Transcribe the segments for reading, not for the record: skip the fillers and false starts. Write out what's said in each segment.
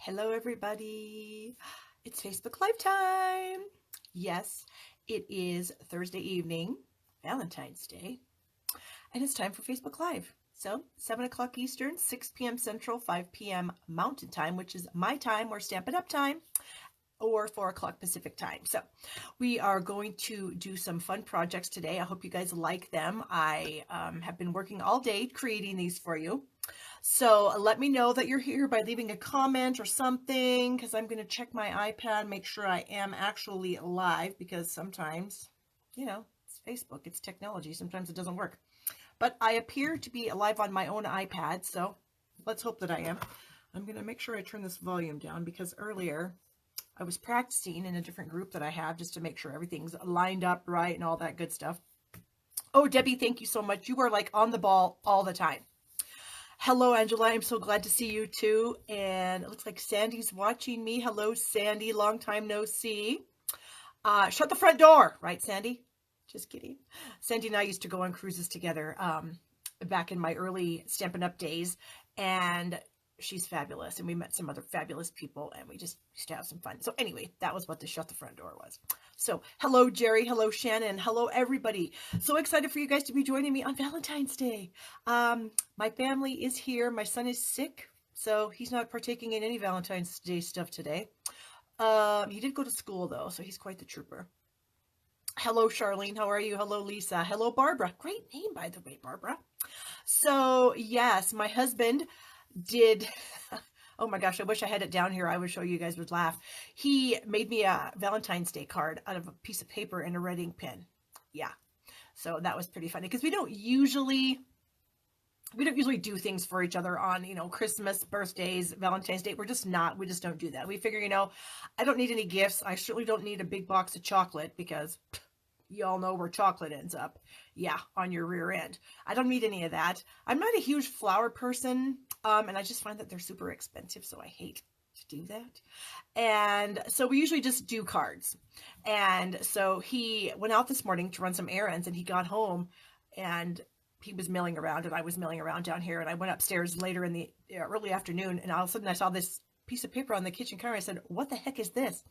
Hello, everybody. It's Facebook Live time. Yes, it is Thursday evening, Valentine's Day, and it's time for Facebook Live. So, 7 o'clock Eastern, 6 p.m. Central, 5 p.m. Mountain Time, which is my time or Stamp It Up time, or 4 o'clock Pacific time. So, we are going to do some fun projects today. I hope you guys like them. I have been working all day creating these for you. So let me know that you're here by leaving a comment or something, because I'm going to check my iPad, make sure I am actually live, because sometimes, it's Facebook, it's technology. Sometimes it doesn't work. But I appear to be live on my own iPad, so let's hope that I am. I'm going to make sure I turn this volume down, because earlier I was practicing in a different group that I have just to make sure everything's lined up right and all that good stuff. Oh, Debbie, thank you so much. You are like on the ball all the time. Hello, Angela. I'm so glad to see you too. And it looks like Sandy's watching me. Hello, Sandy. Long time no see. Shut the front door. Right, Sandy? Just kidding. Sandy and I used to go on cruises together back in my early Stampin' Up! Days. And she's fabulous. And we met some other fabulous people. And we just used to have some fun. So anyway, that was what the shut the front door was. So hello, Jerry. Hello, Shannon. Hello, everybody. So excited for you guys to be joining me on Valentine's Day. My family is here. My son is sick, so he's not partaking in any Valentine's Day stuff today. He did go to school, though, so he's quite the trooper. Hello, Charlene. How are you? Hello, Lisa. Hello, Barbara. Great name, by the way, Barbara. So, yes, my husband did... Oh my gosh, I wish I had it down here. I would show you guys would laugh. He made me a Valentine's Day card out of a piece of paper and a red ink pen. Yeah. So that was pretty funny, because we don't usually do things for each other on, Christmas, birthdays, Valentine's Day. We just don't do that. We figure, I don't need any gifts. I certainly don't need a big box of chocolate, because you all know where chocolate ends up. Yeah, on your rear end. I don't need any of that. I'm not a huge flower person, and I just find that they're super expensive, so I hate to do that. And so we usually just do cards. And so he went out this morning to run some errands, and he got home, and he was milling around, and I was milling around down here, and I went upstairs later in the early afternoon, and all of a sudden I saw this piece of paper on the kitchen counter. I said, "What the heck is this?"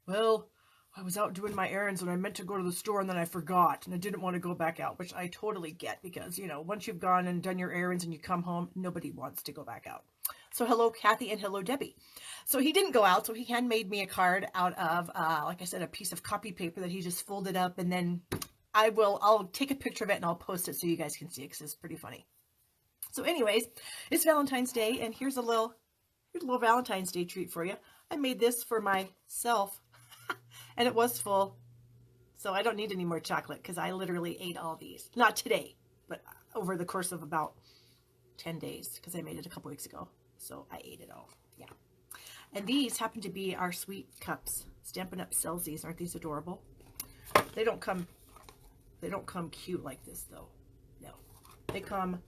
"Well, I was out doing my errands and I meant to go to the store and then I forgot and I didn't want to go back out," which I totally get, because, once you've gone and done your errands and you come home, nobody wants to go back out. So hello, Kathy, and hello, Debbie. So he didn't go out, so he handmade me a card out of, like I said, a piece of copy paper that he just folded up, and then I'll take a picture of it and I'll post it so you guys can see it, because it's pretty funny. So anyways, it's Valentine's Day, and here's a little Valentine's Day treat for you. I made this for myself. And it was full, so I don't need any more chocolate, because I literally ate all these. Not today, but over the course of about 10 days, because I made it a couple weeks ago. So I ate it all. Yeah. And these happen to be our sweet cups. Stampin' Up! Sells these. Aren't these adorable? They don't come cute like this, though. No. They come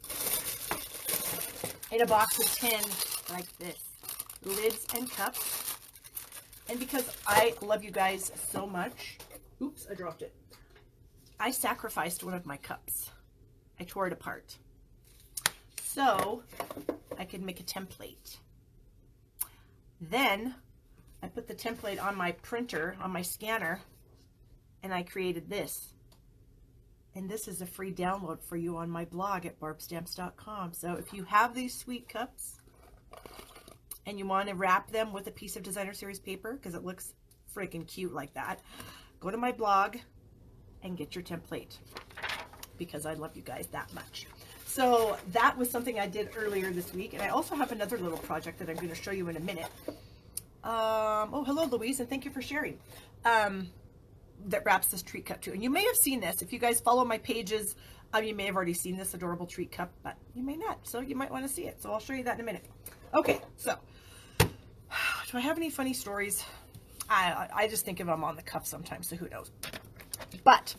in a box of 10 like this. Lids and cups. And because I love you guys so much, oops, I dropped it. I sacrificed one of my cups. I tore it apart, so I could make a template. Then I put the template on my printer, on my scanner, and I created this. And this is a free download for you on my blog at barbstamps.com. So if you have these sweet cups, and you want to wrap them with a piece of designer series paper, because it looks freaking cute like that, go to my blog and get your template, because I love you guys that much. So that was something I did earlier this week. And I also have another little project that I'm going to show you in a minute. Oh, hello, Louise, and thank you for sharing. That wraps this treat cup too. And you may have seen this. If you guys follow my pages, you may have already seen this adorable treat cup, but you may not. So you might want to see it. So I'll show you that in a minute. Okay, so do I have any funny stories? I just think of them on the cuff sometimes, so who knows. But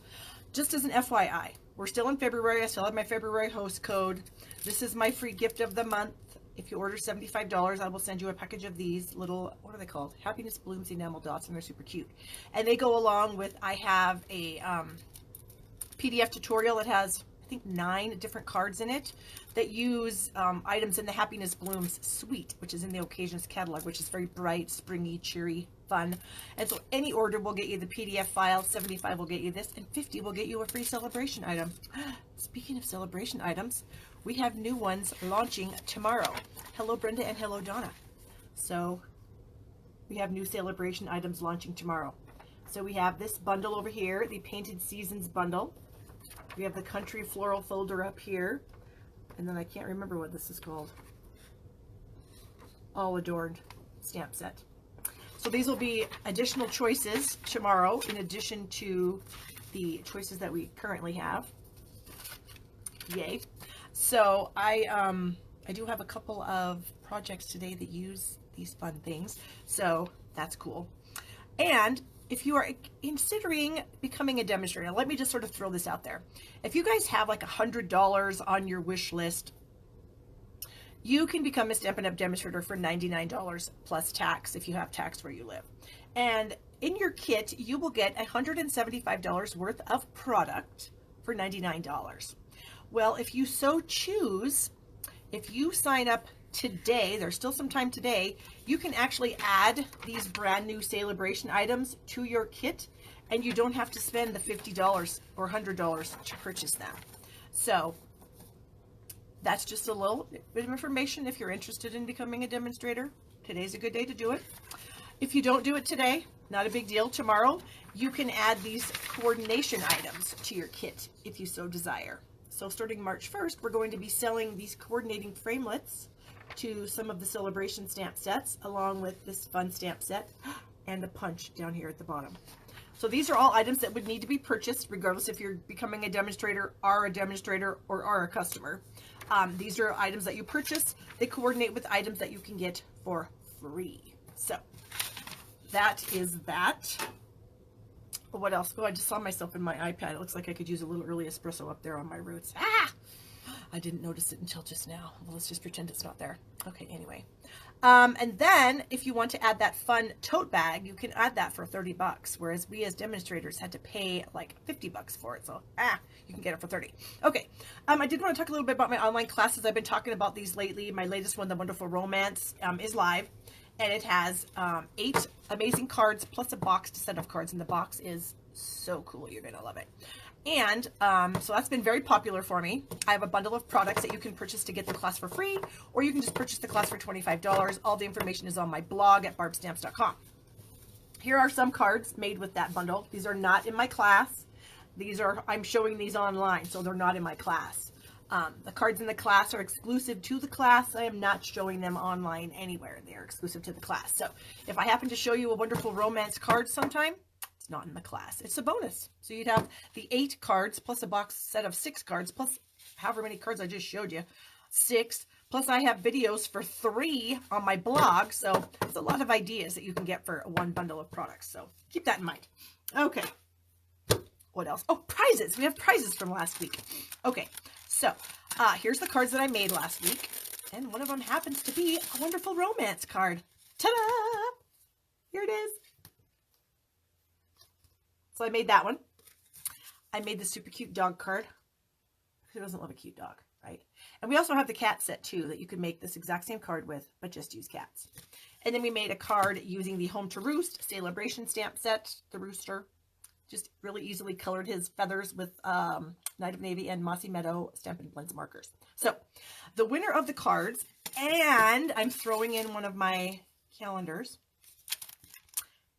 just as an FYI, we're still in February. I still have my February host code. This is my free gift of the month. If you order $75, I will send you a package of these little, what are they called? Happiness Blooms enamel dots, and they're super cute. And they go along with, I have a PDF tutorial that has I think 9 different cards in it that use items in the Happiness Blooms suite, which is in the Occasions catalog, which is very bright, springy, cheery, fun. And so any order will get you the PDF file, 75 will get you this, and 50 will get you a free celebration item. Speaking of celebration items, we have new ones launching tomorrow. Hello, Brenda, and hello, Donna. So we have new celebration items launching tomorrow. So we have this bundle over here, the Painted Seasons bundle. We have the Country Floral folder up here. And then I can't remember what this is called. All Adorned stamp set. So these will be additional choices tomorrow in addition to the choices that we currently have. Yay. So I do have a couple of projects today that use these fun things. So that's cool. And if you are considering becoming a demonstrator, let me just sort of throw this out there. If you guys have like $100 on your wish list, you can become a Stampin' Up! Demonstrator for $99 plus tax if you have tax where you live. And in your kit, you will get $175 worth of product for $99. Well, if you so choose, if you sign up today, there's still some time today, you can actually add these brand new sale-a-bration items to your kit, and you don't have to spend the $50 or $100 to purchase them. So that's just a little bit of information if you're interested in becoming a demonstrator. Today's a good day to do it. If you don't do it today, not a big deal. Tomorrow, you can add these coordination items to your kit if you so desire. So starting March 1st, we're going to be selling these coordinating framelits to some of the celebration stamp sets, along with this fun stamp set and a punch down here at the bottom. So these are all items that would need to be purchased regardless if you're becoming a demonstrator, are a demonstrator, or are a customer. These are items that you purchase. They coordinate with items that you can get for free. So that is that. What else? Oh, I just saw myself in my iPad. It looks like I could use a little early espresso up there on my roots. Ah! I didn't notice it until just now. Well, let's just pretend it's not there. Okay, anyway. And then if you want to add that fun tote bag, you can add that for 30 bucks, whereas we as demonstrators had to pay like 50 bucks for it. So, you can get it for 30. Okay. I did want to talk a little bit about my online classes. I've been talking about these lately. My latest one, The Wonderful Romance, is live, and it has 8 amazing cards plus a boxed set of cards, and the box is so cool. You're going to love it. And so that's been very popular for me. I have a bundle of products that you can purchase to get the class for free, or you can just purchase the class for $25. All the information is on my blog at barbstamps.com. Here are some cards made with that bundle. These are not in my class. I'm showing these online, so they're not in my class. The cards in the class are exclusive to the class. I am not showing them online anywhere. They are exclusive to the class. So if I happen to show you a Wonderful Romance card sometime, it's not in the class. It's a bonus. So you'd have the 8 cards plus a box set of 6 cards plus however many cards I just showed you. 6. Plus I have videos for 3 on my blog. So it's a lot of ideas that you can get for one bundle of products. So keep that in mind. Okay. What else? Oh, prizes. We have prizes from last week. Okay. So here's the cards that I made last week. And one of them happens to be a Wonderful Romance card. Ta-da! Here it is. So I made that one. I made the super cute dog card. Who doesn't love a cute dog, right? And we also have the cat set too that you could make this exact same card with, but just use cats. And then we made a card using the Home to Roost sale-a-bration stamp set, the rooster. Just really easily colored his feathers with Night of Navy and Mossy Meadow Stampin' Blends markers. So the winner of the cards, and I'm throwing in one of my calendars,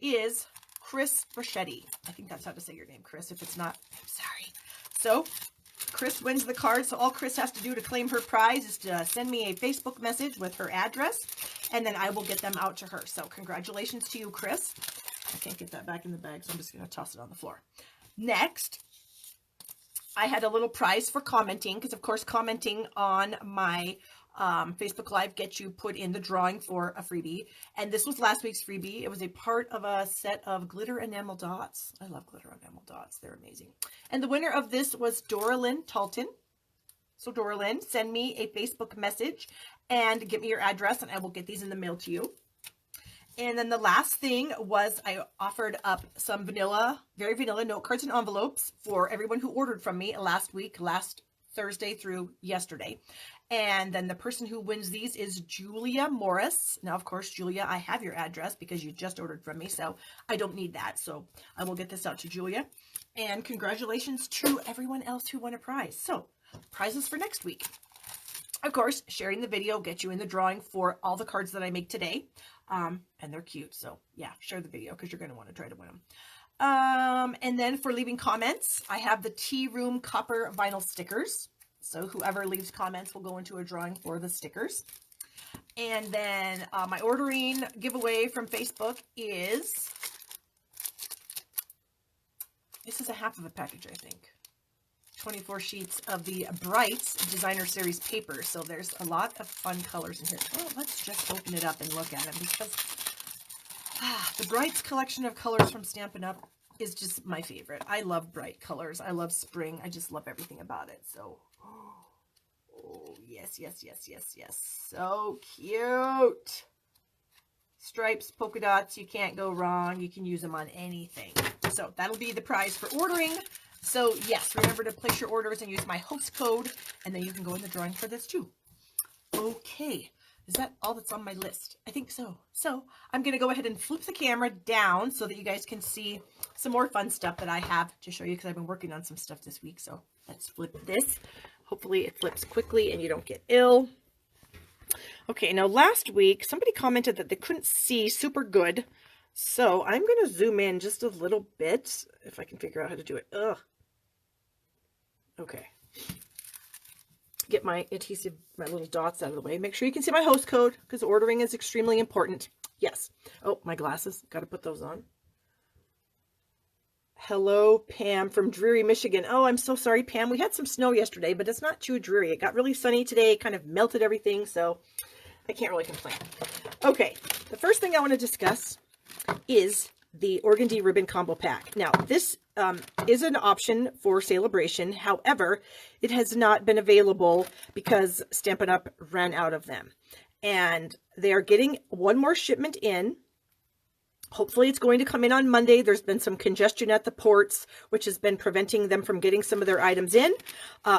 is Chris Brachetti. I think that's how to say your name, Chris. If it's not, I'm sorry. So Chris wins the card. So all Chris has to do to claim her prize is to send me a Facebook message with her address, and then I will get them out to her. So congratulations to you, Chris. I can't get that back in the bag, so I'm just going to toss it on the floor. Next, I had a little prize for commenting, because of course commenting on my Facebook Live gets you put in the drawing for a freebie. And this was last week's freebie. It was a part of a set of glitter enamel dots. I love glitter enamel dots. They're amazing. And the winner of this was Dora Lynn Talton. So Dora Lynn, send me a Facebook message and give me your address, and I will get these in the mail to you. And then the last thing was I offered up some vanilla, very vanilla note cards and envelopes for everyone who ordered from me last Thursday through yesterday. And then the person who wins these is Julia Morris. Now, of course, Julia, I have your address because you just ordered from me, so I don't need that. So I will get this out to Julia. And congratulations to everyone else who won a prize. So prizes for next week. Of course, sharing the video gets you in the drawing for all the cards that I make today. And they're cute. So yeah, share the video because you're going to want to try to win them. And then for leaving comments, I have the Tea Room Copper Vinyl stickers. So whoever leaves comments will go into a drawing for the stickers. And then my ordering giveaway from Facebook is, this is a half of a package, I think. 24 sheets of the Brights Designer Series paper. So there's a lot of fun colors in here. Well, let's just open it up and look at them because the Brights collection of colors from Stampin' Up! Is just my favorite. I love bright colors. I love spring. I just love everything about it. So, oh, yes, yes, yes, yes, yes. So cute. Stripes, polka dots, you can't go wrong. You can use them on anything. So that'll be the prize for ordering. So yes, remember to place your orders and use my host code, and then you can go in the drawing for this too. Okay. Is that all that's on my list? I think so. So I'm going to go ahead and flip the camera down so that you guys can see some more fun stuff that I have to show you because I've been working on some stuff this week. So let's flip this. Hopefully it flips quickly and you don't get ill. Okay, now last week somebody commented that they couldn't see super good. So I'm going to zoom in just a little bit if I can figure out how to do it. Ugh. Okay. Get my adhesive, my little dots out of the way. Make sure you can see my host code because ordering is extremely important. Yes. Oh, my glasses. Got to put those on. Hello, Pam from Dreary, Michigan. Oh, I'm so sorry, Pam. We had some snow yesterday, but it's not too dreary. It got really sunny today, kind of melted everything, so I can't really complain. Okay, the first thing I want to discuss is the Organdy Ribbon Combo Pack. Now, this is an option for sale-a-bration. However, it has not been available because Stampin' Up! Ran out of them. And they are getting one more shipment in. Hopefully it's going to come in on Monday. There's been some congestion at the ports, which has been preventing them from getting some of their items in.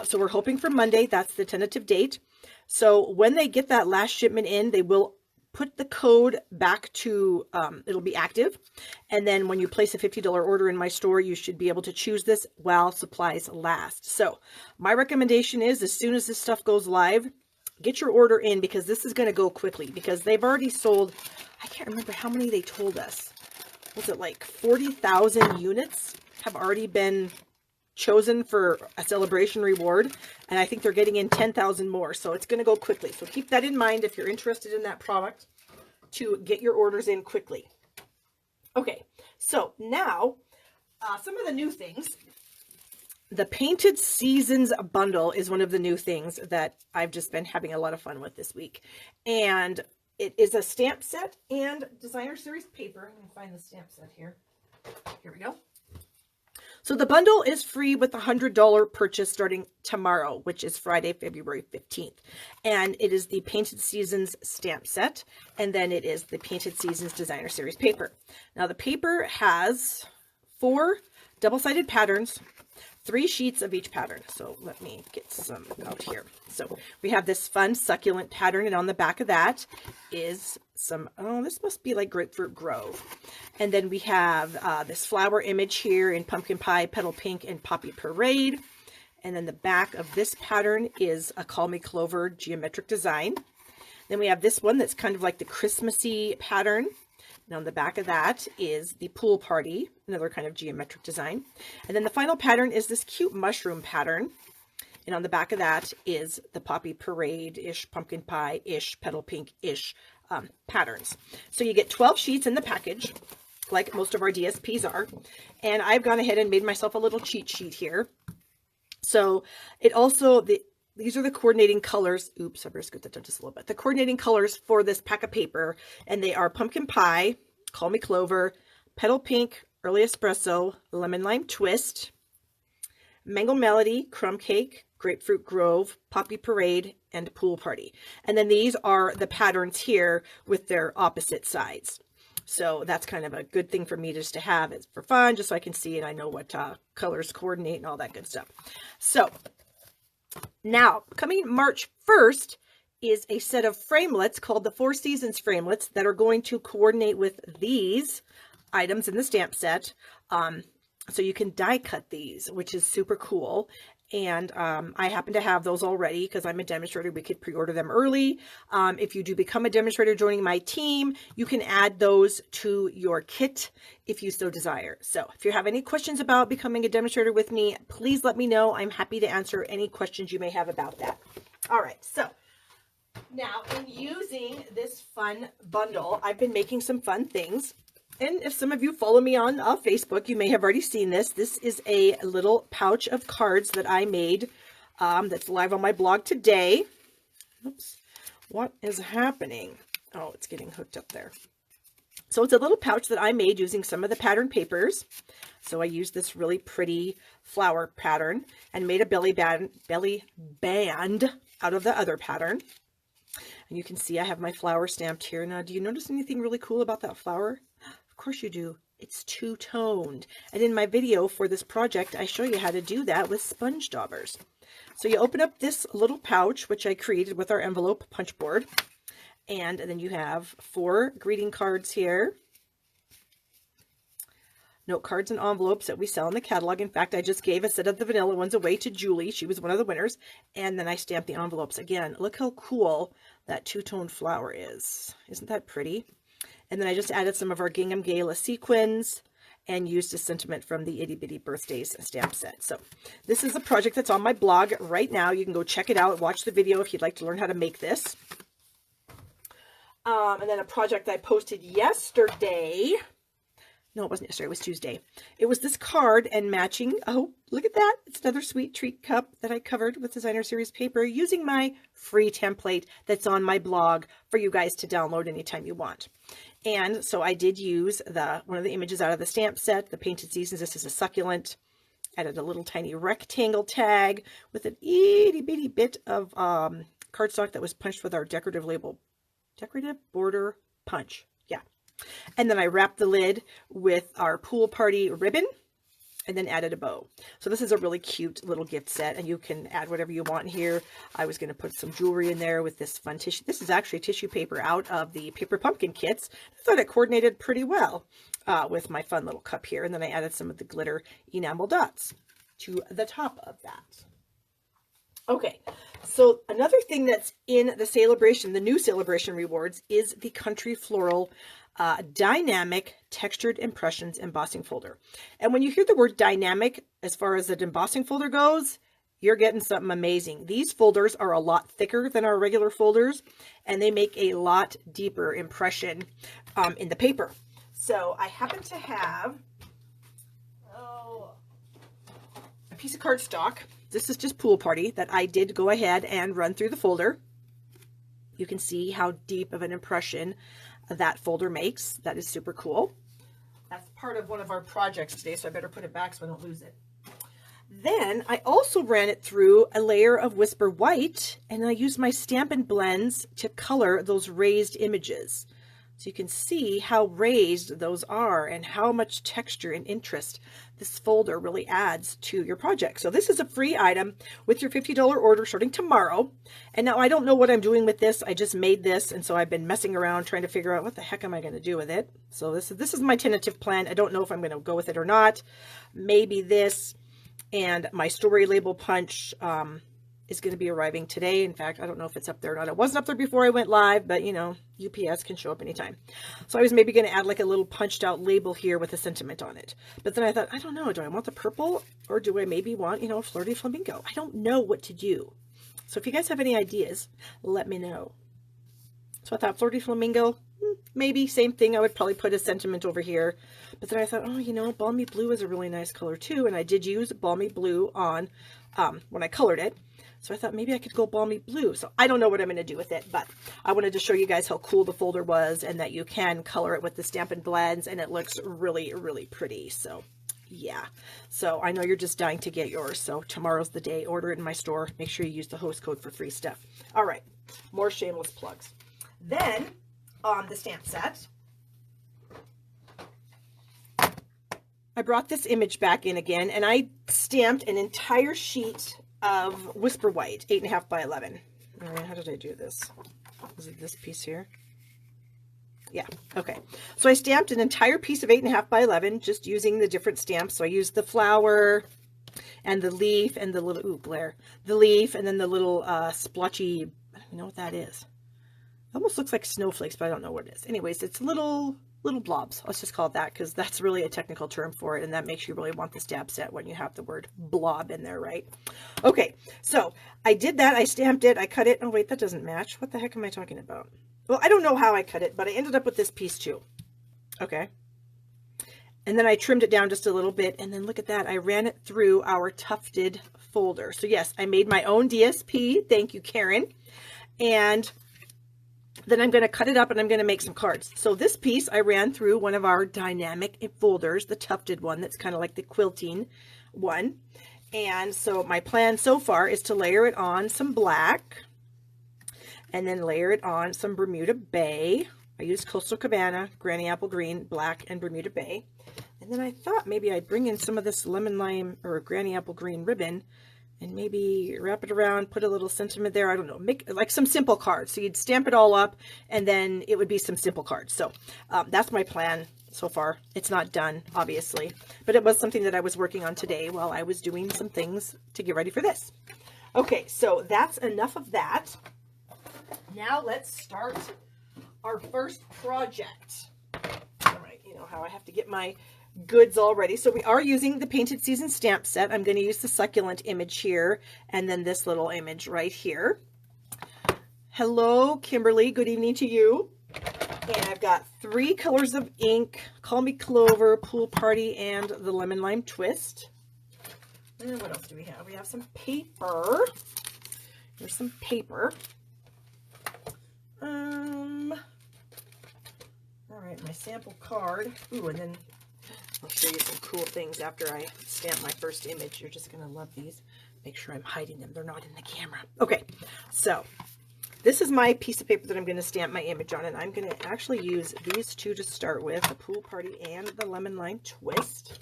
So we're hoping for Monday. That's the tentative date. So when they get that last shipment in, they will put the code back to, it'll be active. And then when you place a $50 order in my store, you should be able to choose this while supplies last. So my recommendation is as soon as this stuff goes live, get your order in because this is going to go quickly because they've already sold, I can't remember how many they told us. Was it like 40,000 units have already been chosen for a celebration reward, and I think they're getting in 10,000 more, so it's going to go quickly. So keep that in mind if you're interested in that product, to get your orders in quickly. Okay, so now some of the new things. The Painted Seasons bundle is one of the new things that I've just been having a lot of fun with this week, and it is a stamp set and designer series paper. I'm going to find the stamp set here. Here we go. So the bundle is free with a $100 purchase starting tomorrow, which is Friday, February 15th. And it is the Painted Seasons stamp set. And then it is the Painted Seasons Designer Series paper. Now the paper has 4 double-sided patterns, 3 sheets of each pattern. So let me get some out here. So we have this fun succulent pattern, and on the back of that is some, oh, this must be like Grapefruit Grove. And then we have this flower image here in Pumpkin Pie, Petal Pink, and Poppy Parade. And then the back of this pattern is a Call Me Clover geometric design. Then we have this one that's kind of like the Christmassy pattern. And on the back of that is the Pool Party, another kind of geometric design. And then the final pattern is this cute mushroom pattern. And on the back of that is the Poppy Parade-ish, Pumpkin Pie-ish, Petal Pink-ish patterns. So you get 12 sheets in the package, like most of our DSPs are. And I've gone ahead and made myself a little cheat sheet here. So it also, these are the coordinating colors. Oops, I better scoot that down just a little bit. The coordinating colors for this pack of paper, and they are Pumpkin Pie, Call Me Clover, Petal Pink, Early Espresso, Lemon Lime Twist, Mango Melody, Crumb Cake, Grapefruit Grove, Poppy Parade, and Pool Party. And then these are the patterns here with their opposite sides. So that's kind of a good thing for me just to have. It's for fun, just so I can see and I know what colors coordinate and all that good stuff. So Now, coming March 1st is a set of framelits called the Four Seasons framelits that are going to coordinate with these items in the stamp set. So you can die cut these, which is super cool. And I happen to have those already because I'm a demonstrator. We could pre-order them early. If you do become a demonstrator joining my team, you can add those to your kit if you so desire. So if you have any questions about becoming a demonstrator with me, please let me know. I'm happy to answer any questions you may have about that. All right, so now in using this fun bundle, I've been making some fun things. And if some of you follow me on Facebook, you may have already seen this. This is a little pouch of cards that I made that's live on my blog today. Oops, what is happening? Oh, it's getting hooked up there. So it's a little pouch that I made using some of the pattern papers. So I used this really pretty flower pattern and made a belly band out of the other pattern. And you can see I have my flower stamped here. Now, do you notice anything really cool about that flower? Of course you do. It's two-toned. And in my video for this project, I show you how to do that with sponge daubers. So you open up this little pouch, which I created with our envelope punch board. And then you have 4 greeting cards here. Note cards and envelopes that we sell in the catalog. In fact, I just gave a set of the vanilla ones away to Julie. She was one of the winners. And then I stamped the envelopes. Again, look how cool that two-tone flower is. Isn't that pretty? And then I just added some of our Gingham Gala sequins and used a sentiment from the Itty Bitty Birthdays stamp set. So this is a project that's on my blog right now. You can go check it out, watch the video if you'd like to learn how to make this. And then a project I posted yesterday. No, it wasn't yesterday. It was Tuesday. It was this card and matching. Oh, look at that. It's another sweet treat cup that I covered with Designer Series paper using my free template that's on my blog for you guys to download anytime you want. And so I did use one of the images out of the stamp set, the Painted Seasons. This is a succulent. Added a little tiny rectangle tag with an itty bitty bit of cardstock that was punched with our decorative border punch. Yeah. And then I wrapped the lid with our pool party ribbon and then added a bow. So this is a really cute little gift set, and you can add whatever you want here. I was going to put some jewelry in there with this fun tissue. This is actually tissue paper out of the Paper Pumpkin kits. I thought it coordinated pretty well with my fun little cup here. And then I added some of the glitter enamel dots to the top of that. Okay, so another thing that's in the sale-a-bration, the new sale-a-bration rewards, is the Country Floral Dynamic Textured Impressions Embossing Folder. And when you hear the word dynamic, as far as the embossing folder goes, you're getting something amazing. These folders are a lot thicker than our regular folders, and they make a lot deeper impression in the paper. So I happen to have a piece of cardstock. This is just Pool Party that I did go ahead and run through the folder. You can see how deep of an impression that folder makes. That is super cool. That's part of one of our projects today, so I better put it back so I don't lose it. Then I also ran it through a layer of Whisper White, and I used my Stampin' Blends to color those raised images. So you can see how raised those are and how much texture and interest this folder really adds to your project. So this is a free item with your $50 order starting tomorrow. And now I don't know what I'm doing with this. I just made this, and so I've been messing around trying to figure out what the heck am I going to do with it. So this is my tentative plan. I don't know if I'm going to go with it or not. Maybe this and my story label punch is going to be arriving today. In fact, I don't know if it's up there or not. It wasn't up there before I went live, but you know, UPS can show up anytime. So I was maybe going to add like a little punched out label here with a sentiment on it. But then I thought, I don't know, do I want the purple or do I maybe want, you know, a flirty flamingo? I don't know what to do. So if you guys have any ideas, let me know. So I thought flirty flamingo, maybe same thing. I would probably put a sentiment over here. But then I thought, oh, you know, balmy blue is a really nice color too. And I did use balmy blue on when I colored it. So I thought maybe I could go balmy blue. So I don't know what I'm going to do with it, but I wanted to show you guys how cool the folder was and that you can color it with the Stampin' Blends and it looks really, really pretty. So yeah, so I know you're just dying to get yours. So tomorrow's the day. Order it in my store. Make sure you use the host code for free stuff. All right, more shameless plugs. Then on the stamp set, I brought this image back in again and I stamped an entire sheet of Whisper White, 8.5 by 11. All right, how did I do this? Is it this piece here? Yeah, okay. So I stamped an entire piece of 8.5 by 11, just using the different stamps. So I used the flower and the leaf and the little, ooh, glare. The leaf and then the little splotchy, I don't even know what that is. It almost looks like snowflakes, but I don't know what it is. Anyways, it's little blobs. Let's just call it that, because that's really a technical term for it, and that makes you really want the stamp set when you have the word blob in there, right? Okay, so I did that. I stamped it. I cut it. Oh, wait, that doesn't match. What the heck am I talking about? Well, I don't know how I cut it, but I ended up with this piece too. Okay. And then I trimmed it down just a little bit, and then look at that. I ran it through our tufted folder. So yes, I made my own DSP. Thank you, Karen. And then I'm going to cut it up and I'm going to make some cards. So this piece I ran through one of our dynamic folders, the tufted one that's kind of like the quilting one. And so my plan so far is to layer it on some black and then layer it on some Bermuda Bay. I used Coastal Cabana, Granny Apple Green, black, and Bermuda Bay. And then I thought maybe I'd bring in some of this lemon lime or Granny Apple Green ribbon and maybe wrap it around, put a little sentiment there. I don't know, make like some simple cards. So you'd stamp it all up and then it would be some simple cards. So that's my plan so far. It's not done, obviously, but it was something that I was working on today while I was doing some things to get ready for this. Okay, so that's enough of that. Now let's start our first project. All right, you know how I have to get my goods all ready. So we are using the Painted Season stamp set. I'm going to use the succulent image here and then this little image right here. Hello, Kimberly. Good evening to you. And I've got 3 colors of ink: Call Me Clover, Pool Party, and the Lemon Lime Twist. And what else do we have? We have some paper. Here's some paper. All right, my sample card. Ooh, and then I'll show you some cool things after I stamp my first image. You're just going to love these. Make sure I'm hiding them. They're not in the camera. Okay, so this is my piece of paper that I'm going to stamp my image on, and I'm going to actually use these two to start with, the Pool Party and the Lemon Lime Twist.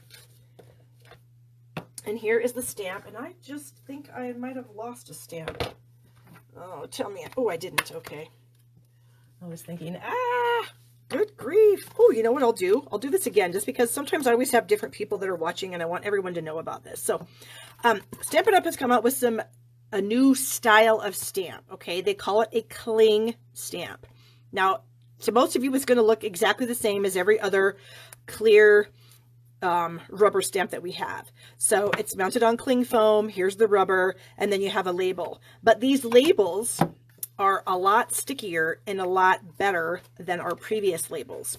And here is the stamp, and I just think I might have lost a stamp. Oh, tell me. Oh, I didn't. Okay. I was thinking, good grief. Oh, you know what I'll do? I'll do this again just because sometimes I always have different people that are watching and I want everyone to know about this. So Stampin' Up! Has come out with a new style of stamp. Okay, they call it a cling stamp. Now, to most of you, it's going to look exactly the same as every other clear rubber stamp that we have. So it's mounted on cling foam. Here's the rubber, and then you have a label. But these labels are a lot stickier and a lot better than our previous labels.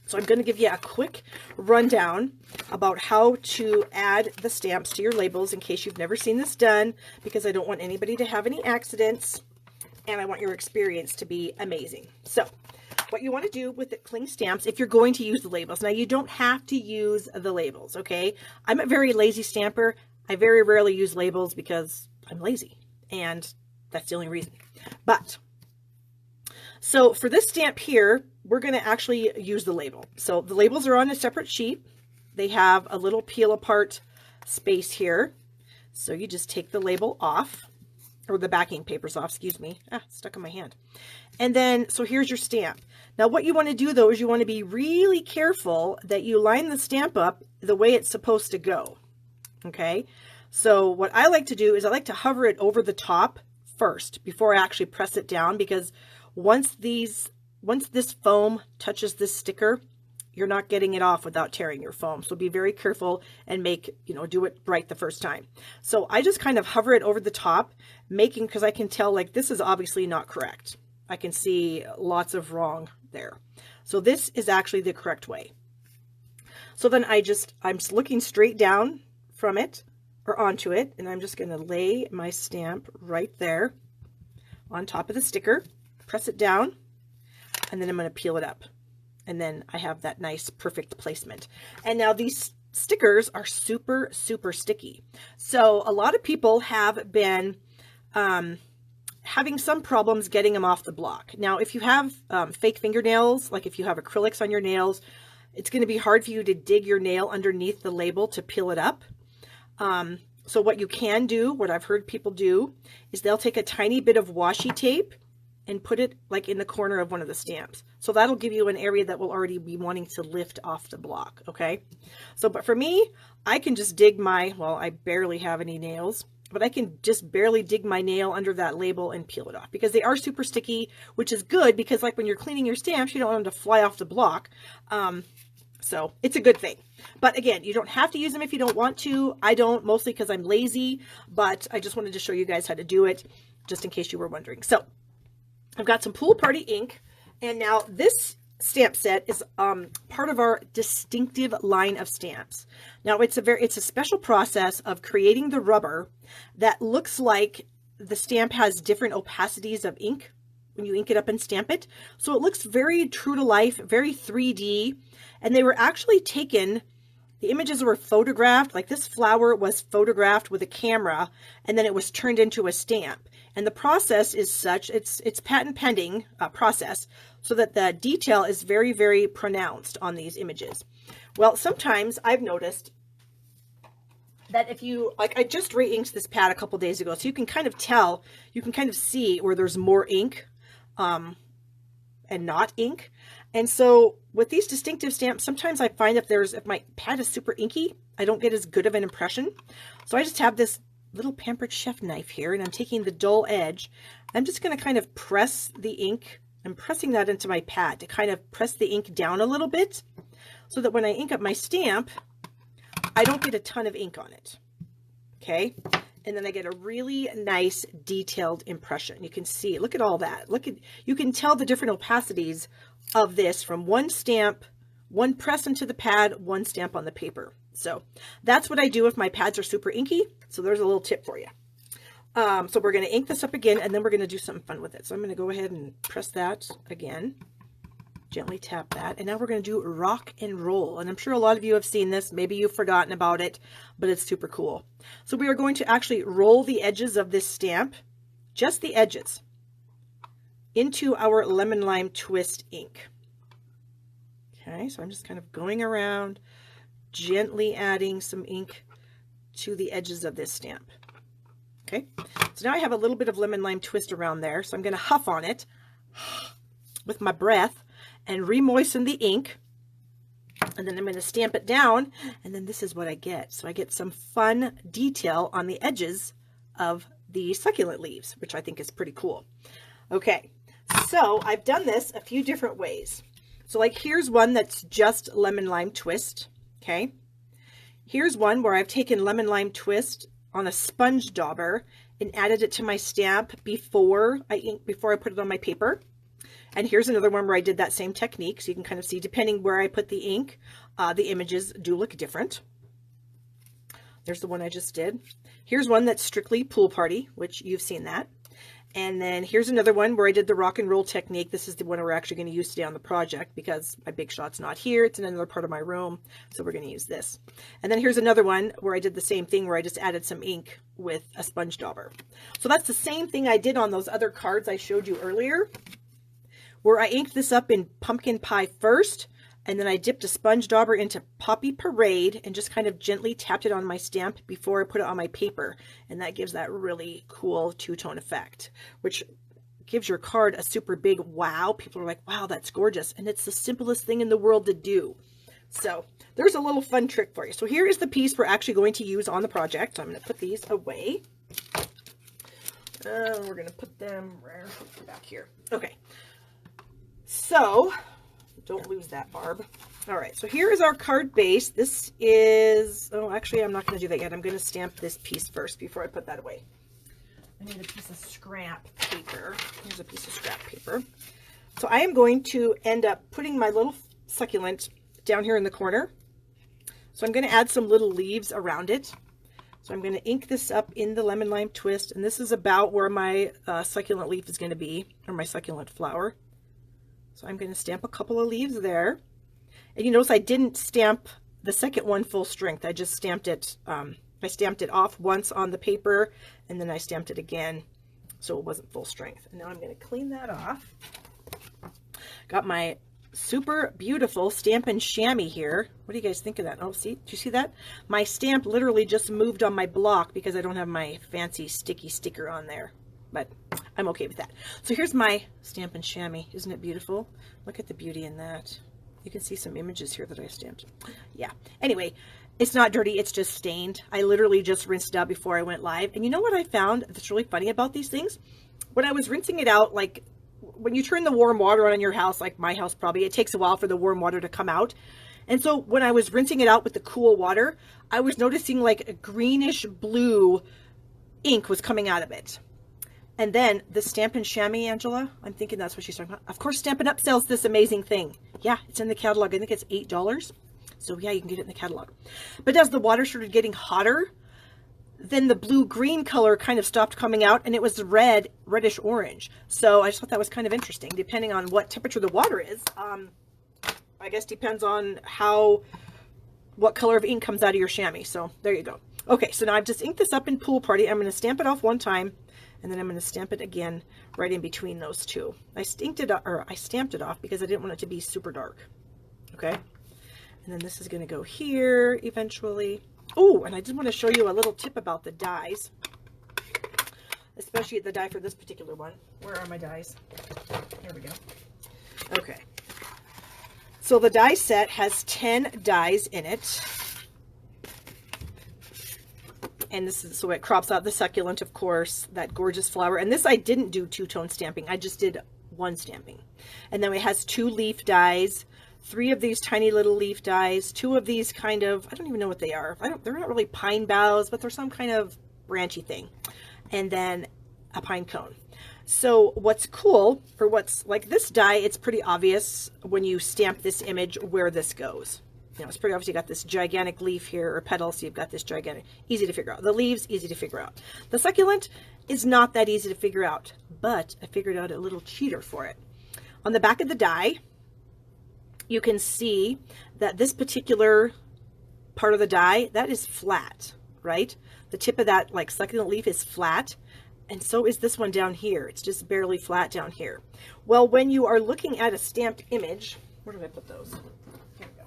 So I'm going to give you a quick rundown about how to add the stamps to your labels in case you've never seen this done, because I don't want anybody to have any accidents and I want your experience to be amazing. So what you want to do with the cling stamps, if you're going to use the labels, now you don't have to use the labels, okay? I'm a very lazy stamper. I very rarely use labels because I'm lazy, and that's the only reason. But so for this stamp here, we're going to actually use the label. So the labels are on a separate sheet. They have a little peel apart space here. So you just take the label off, or the backing papers off, excuse me. Stuck in my hand. And then, so here's your stamp. Now what you want to do though is you want to be really careful that you line the stamp up the way it's supposed to go. Okay. So what I like to do is I like to hover it over the top first before I actually press it down, because once this foam touches this sticker, you're not getting it off without tearing your foam. So be very careful and do it right the first time. So I just kind of hover it over the top, because I can tell like this is obviously not correct. I can see lots of wrong there. So this is actually the correct way. So then I'm just looking straight down from it or onto it, and I'm just going to lay my stamp right there on top of the sticker, press it down, and then I'm going to peel it up. And then I have that nice, perfect placement. And now these stickers are super, super sticky. So a lot of people have been having some problems getting them off the block. Now, if you have fake fingernails, like if you have acrylics on your nails, it's going to be hard for you to dig your nail underneath the label to peel it up. So what you can do, what I've heard people do, is they'll take a tiny bit of washi tape and put it like in the corner of one of the stamps. So that'll give you an area that will already be wanting to lift off the block, okay? So, but for me, I can just dig my, well, I barely have any nails, but I can just barely dig my nail under that label and peel it off because they are super sticky, which is good because like when you're cleaning your stamps, you don't want them to fly off the block. So it's a good thing. But again, you don't have to use them if you don't want to. I don't, mostly because I'm lazy, but I just wanted to show you guys how to do it just in case you were wondering. So I've got some Pool Party ink, and now this stamp set is part of our distinctive line of stamps. Now it's a special process of creating the rubber that looks like the stamp has different opacities of ink when you ink it up and stamp it. So it looks very true to life, very 3D, and they were actually taken, the images were photographed, like this flower was photographed with a camera, and then it was turned into a stamp. And the process is such, it's patent pending process, so that the detail is very, very pronounced on these images. Well, sometimes I've noticed that if you, like I just re-inked this pad a couple days ago, so you can kind of tell, you can kind of see where there's more ink and not ink. And so with these distinctive stamps, sometimes I find if my pad is super inky, I don't get as good of an impression. So I just have this little Pampered Chef knife here, and I'm taking the dull edge. I'm just going to kind of press the ink. I'm pressing that into my pad to kind of press the ink down a little bit so that when I ink up my stamp, I don't get a ton of ink on it. Okay. And then I get a really nice detailed impression. You can see, look at all that. You can tell the different opacities of this from one stamp, one press into the pad, one stamp on the paper. So that's what I do if my pads are super inky. So there's a little tip for you. So we're going to ink this up again, and then we're going to do something fun with it. So I'm going to go ahead and press that again, gently tap that. And now we're going to do rock and roll. And I'm sure a lot of you have seen this. Maybe you've forgotten about it, but it's super cool. So we are going to actually roll the edges of this stamp, just the edges, into our lemon lime twist ink. Okay, so I'm just kind of going around, gently adding some ink to the edges of this stamp. Okay, so now I have a little bit of lemon lime twist around there, so I'm going to huff on it with my breath and re-moisten the ink, and then I'm going to stamp it down, and then this is what I get. So I get some fun detail on the edges of the succulent leaves, which I think is pretty cool. Okay, so I've done this a few different ways. So like here's one that's just lemon lime twist. Okay, here's one where I've taken lemon lime twist on a sponge dauber and added it to my stamp before I put it on my paper. And here's another one where I did that same technique, so you can kind of see, depending where I put the ink, the images do look different. There's the one I just did. Here's one that's strictly Pool Party, which you've seen that. And then here's another one where I did the rock and roll technique. This is the one we're actually going to use today on the project because my big shot's not here. It's in another part of my room, so we're going to use this. And then here's another one where I did the same thing where I just added some ink with a sponge dauber. So that's the same thing I did on those other cards I showed you earlier, where I inked this up in pumpkin pie first, and then I dipped a sponge dauber into Poppy Parade and just kind of gently tapped it on my stamp before I put it on my paper. And that gives that really cool two-tone effect, which gives your card a super big wow. People are like, wow, that's gorgeous. And it's the simplest thing in the world to do. So there's a little fun trick for you. So here is the piece we're actually going to use on the project. So I'm going to put these away. We're going to put them back here. Okay. So don't lose that, Barb. All right, so here is our card base. This is, oh, actually, I'm not going to do that yet. I'm going to stamp this piece first before I put that away. I need a piece of scrap paper. Here's a piece of scrap paper. So I am going to end up putting my little succulent down here in the corner. So I'm going to add some little leaves around it. So I'm going to ink this up in the lemon lime twist, and this is about where my succulent leaf is going to be, or my succulent flower. So I'm going to stamp a couple of leaves there. And you notice I didn't stamp the second one full strength. I just stamped it, I stamped it off once on the paper, and then I stamped it again so it wasn't full strength. And now I'm going to clean that off. Got my super beautiful Stampin' Chamois here. What do you guys think of that? Oh, see, do you see that? My stamp literally just moved on my block because I don't have my fancy sticky sticker on there, but I'm okay with that. So here's my Stampin' Chamois. Isn't it beautiful? Look at the beauty in that. You can see some images here that I stamped. Yeah. Anyway, it's not dirty. It's just stained. I literally just rinsed it out before I went live. And you know what I found that's really funny about these things? When I was rinsing it out, like when you turn the warm water on in your house, like my house probably, it takes a while for the warm water to come out. And so when I was rinsing it out with the cool water, I was noticing like a greenish blue ink was coming out of it. And then the Stampin' Chamois, Angela, I'm thinking that's what she's talking about. Of course, Stampin' Up! Sells this amazing thing. Yeah, it's in the catalog. I think it's $8. So yeah, you can get it in the catalog. But as the water started getting hotter, then the blue-green color kind of stopped coming out, and it was red, reddish-orange. So I just thought that was kind of interesting, depending on what temperature the water is. I guess depends on what color of ink comes out of your chamois. So there you go. Okay, so now I've just inked this up in Pool Party. I'm going to stamp it off one time, and then I'm going to stamp it again right in between those two. I stamped it off because I didn't want it to be super dark. Okay, and then this is going to go here eventually. Oh, and I did want to show you a little tip about the dies, especially the die for this particular one. Where are my dies? Here we go. Okay. So the die set has 10 dies in it. And this is, so it crops out the succulent, of course, that gorgeous flower. And this I didn't do two-tone stamping. I just did one stamping. And then it has 2 leaf dies, 3 of these tiny little leaf dies, 2 of these kind of, I don't even know what they are. They're not really pine boughs, but they're some kind of branchy thing. And then a pine cone. So what's cool, for what's like this die, it's pretty obvious when you stamp this image where this goes. You know, it's pretty obvious you got this gigantic leaf here, or petal, so you've got this gigantic, easy to figure out. The leaves, easy to figure out. The succulent is not that easy to figure out, but I figured out a little cheater for it. On the back of the die, you can see that this particular part of the die, that is flat, right? The tip of that like succulent leaf is flat, and so is this one down here. It's just barely flat down here. Well, when you are looking at a stamped image, where did I put those? Here we go.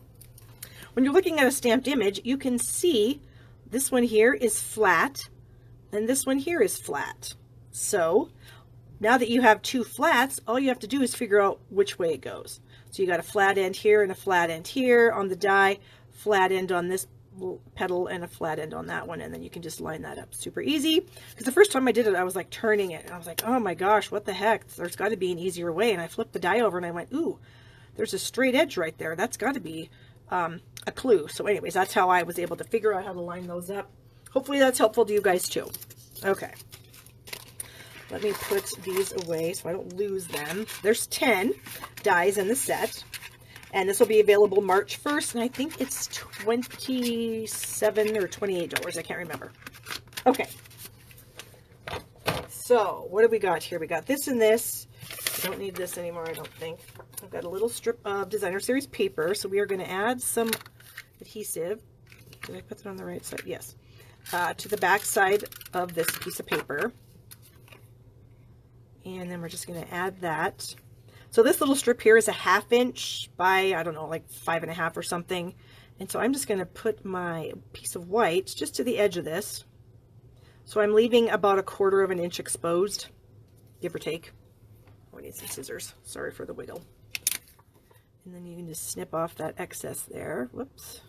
When you're looking at a stamped image, you can see this one here is flat, and this one here is flat. So now that you have 2 flats, all you have to do is figure out which way it goes. So you got a flat end here and a flat end here on the die, flat end on this petal and a flat end on that one, and then you can just line that up super easy. Because the first time I did it, I was like turning it, and I was like, oh my gosh, what the heck? There's got to be an easier way. And I flipped the die over and I went, ooh, there's a straight edge right there. That's got to be a clue. So anyways, that's how I was able to figure out how to line those up. Hopefully that's helpful to you guys too. Okay. Let me put these away so I don't lose them. There's 10 dies in the set, and this will be available March 1st, and I think it's $27 or $28. I can't remember. Okay. So what do we got here? We got this and this. I don't need this anymore, I don't think. I've got a little strip of Designer Series paper, so we are going to add some adhesive. Did I put it on the right side? Yes. To the back side of this piece of paper. And then we're just going to add that. So this little strip here is a 1/2 inch by, I don't know, like 5.5 or something. And so I'm just going to put my piece of white just to the edge of this. So I'm leaving about 1/4 of an inch exposed, give or take. Oh, I need some scissors. Sorry for the wiggle. And then you can just snip off that excess there. Whoops.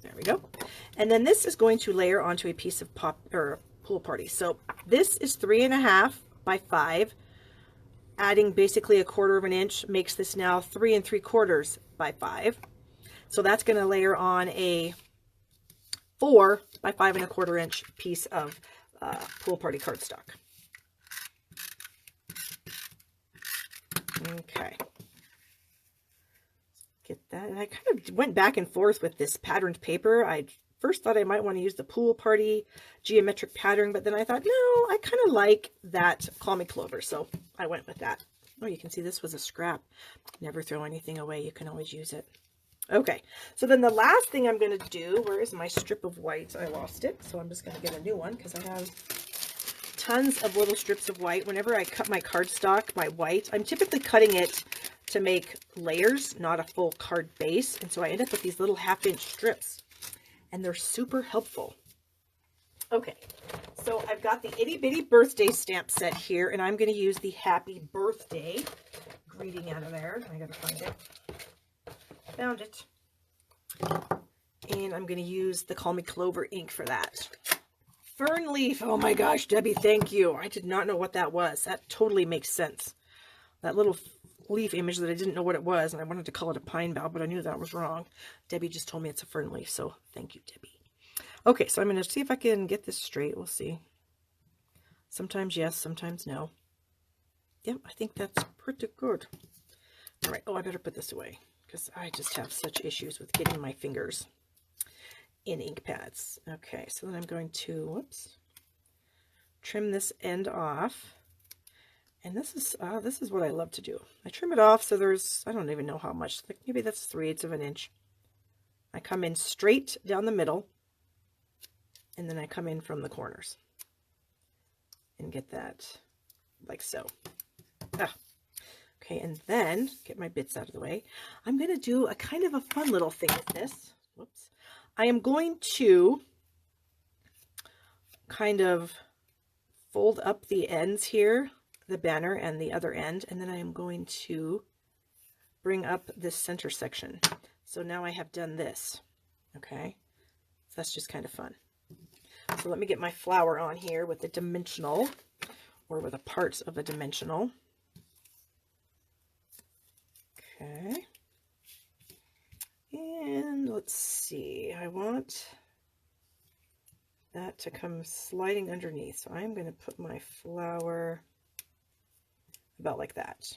There we go. And then this is going to layer onto a piece of Pool Party. So this is 3.5 by 5, adding basically 1/4 of an inch makes this now 3 3/4 by 5. So that's going to layer on a 4 by 5 1/4 inch piece of Pool Party cardstock. Okay, get that. And I kind of went back and forth with this patterned paper. I first thought I might want to use the Pool Party geometric pattern, but then I thought, no, I kind of like that Call Me Clover, so I went with that. Oh, you can see this was a scrap. Never throw anything away. You can always use it. Okay, so then the last thing I'm going to do, where is my strip of white? I lost it, so I'm just going to get a new one because I have tons of little strips of white. Whenever I cut my cardstock, my white, I'm typically cutting it to make layers, not a full card base. And so I end up with these little 1/2-inch strips, and they're super helpful. Okay, so I've got the itty bitty birthday stamp set here, and I'm going to use the happy birthday greeting out of there. I got to find it. Found it. And I'm going to use the Call Me Clover ink for that. Fern leaf. Oh my gosh, Debbie, thank you. I did not know what that was. That totally makes sense. That little leaf image that I didn't know what it was, and I wanted to call it a pine bough, but I knew that was wrong. Debbie just told me it's a fern leaf, so thank you, Debbie. Okay, so I'm going to see if I can get this straight. We'll see. Sometimes yes, sometimes no. Yep, I think that's pretty good. All right. Oh, I better put this away because I just have such issues with getting my fingers in ink pads. Okay, so then I'm going to, whoops, trim this end off. And this is what I love to do. I trim it off so there's, I don't even know how much, like maybe that's 3/8 of an inch. I come in straight down the middle, and then I come in from the corners and get that like so. Okay, and then get my bits out of the way. I'm going to do a kind of a fun little thing with this. Whoops. I am going to kind of fold up the ends here, the banner and the other end, and then I am going to bring up this center section. So now I have done this. Okay, so that's just kind of fun. So let me get my flower on here with the dimensional, or with a part of a dimensional. Okay, and let's see, I want that to come sliding underneath. So I'm going to put my flower about like that.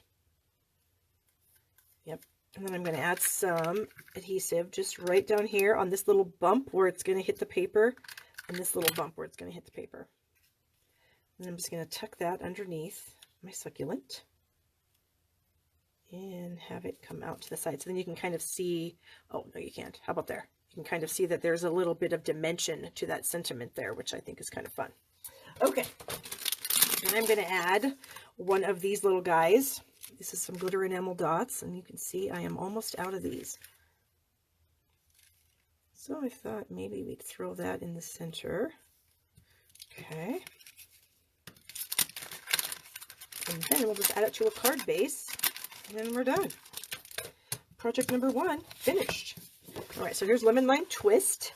Yep. And then I'm going to add some adhesive just right down here on this little bump where it's going to hit the paper, and this little bump where it's going to hit the paper. And I'm just going to tuck that underneath my succulent and have it come out to the side. So then you can kind of see, oh, no, you can't. How about there? You can kind of see that there's a little bit of dimension to that sentiment there, which I think is kind of fun. Okay. And I'm going to add one of these little guys. This is some glitter enamel dots, and you can see I am almost out of these. So I thought maybe we'd throw that in the center. Okay. And then we'll just add it to a card base, and then we're done. Project number 1 finished. All right, so here's Lemon Lime Twist.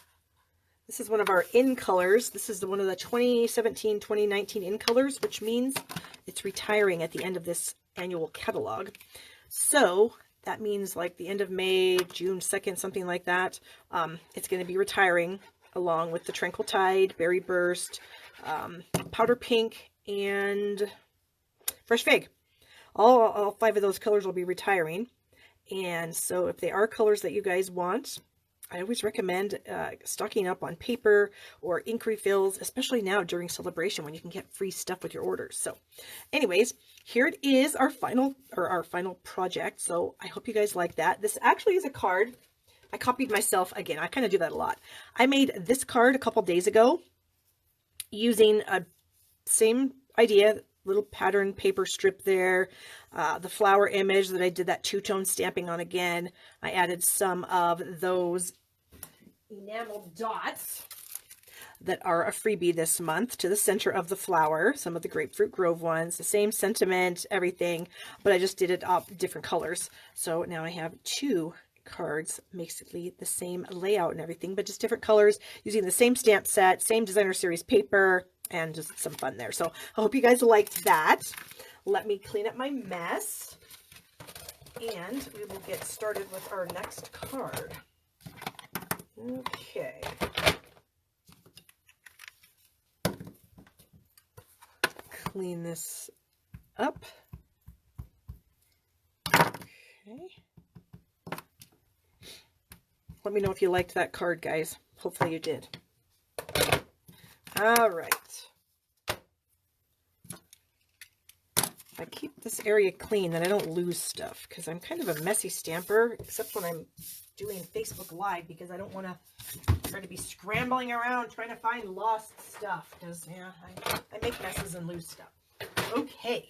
This is one of our in colors. This is one of the 2017-2019 in colors, which means it's retiring at the end of this annual catalog. So that means like the end of May, June 2nd, something like that. It's going to be retiring along with the Tranquil Tide, Berry Burst, Powder Pink, and Fresh Fig. All 5 of those colors will be retiring. And so if they are colors that you guys want, I always recommend stocking up on paper or ink refills, especially now during celebration when you can get free stuff with your orders. So anyways, here it is, our final project. So I hope you guys like that. This actually is a card. I copied myself again. I kind of do that a lot. I made this card a couple days ago using a same idea, little pattern paper strip there, the flower image that I did that two-tone stamping on again. I added some of those enamel dots that are a freebie this month to the center of the flower, some of the Grapefruit Grove ones, the same sentiment, everything, but I just did it up different colors. So now I have 2 cards, basically the same layout and everything, but just different colors using the same stamp set, same designer series paper, and just some fun there. So I hope you guys liked that. Let me clean up my mess, and we will get started with our next card. Okay. Clean this up. Okay. Let me know if you liked that card, guys. Hopefully you did. All right. I keep this area clean that I don't lose stuff, because I'm kind of a messy stamper, except when I'm doing Facebook Live, because I don't want to trying to be scrambling around trying to find lost stuff because, yeah, I make messes and lose stuff. Okay,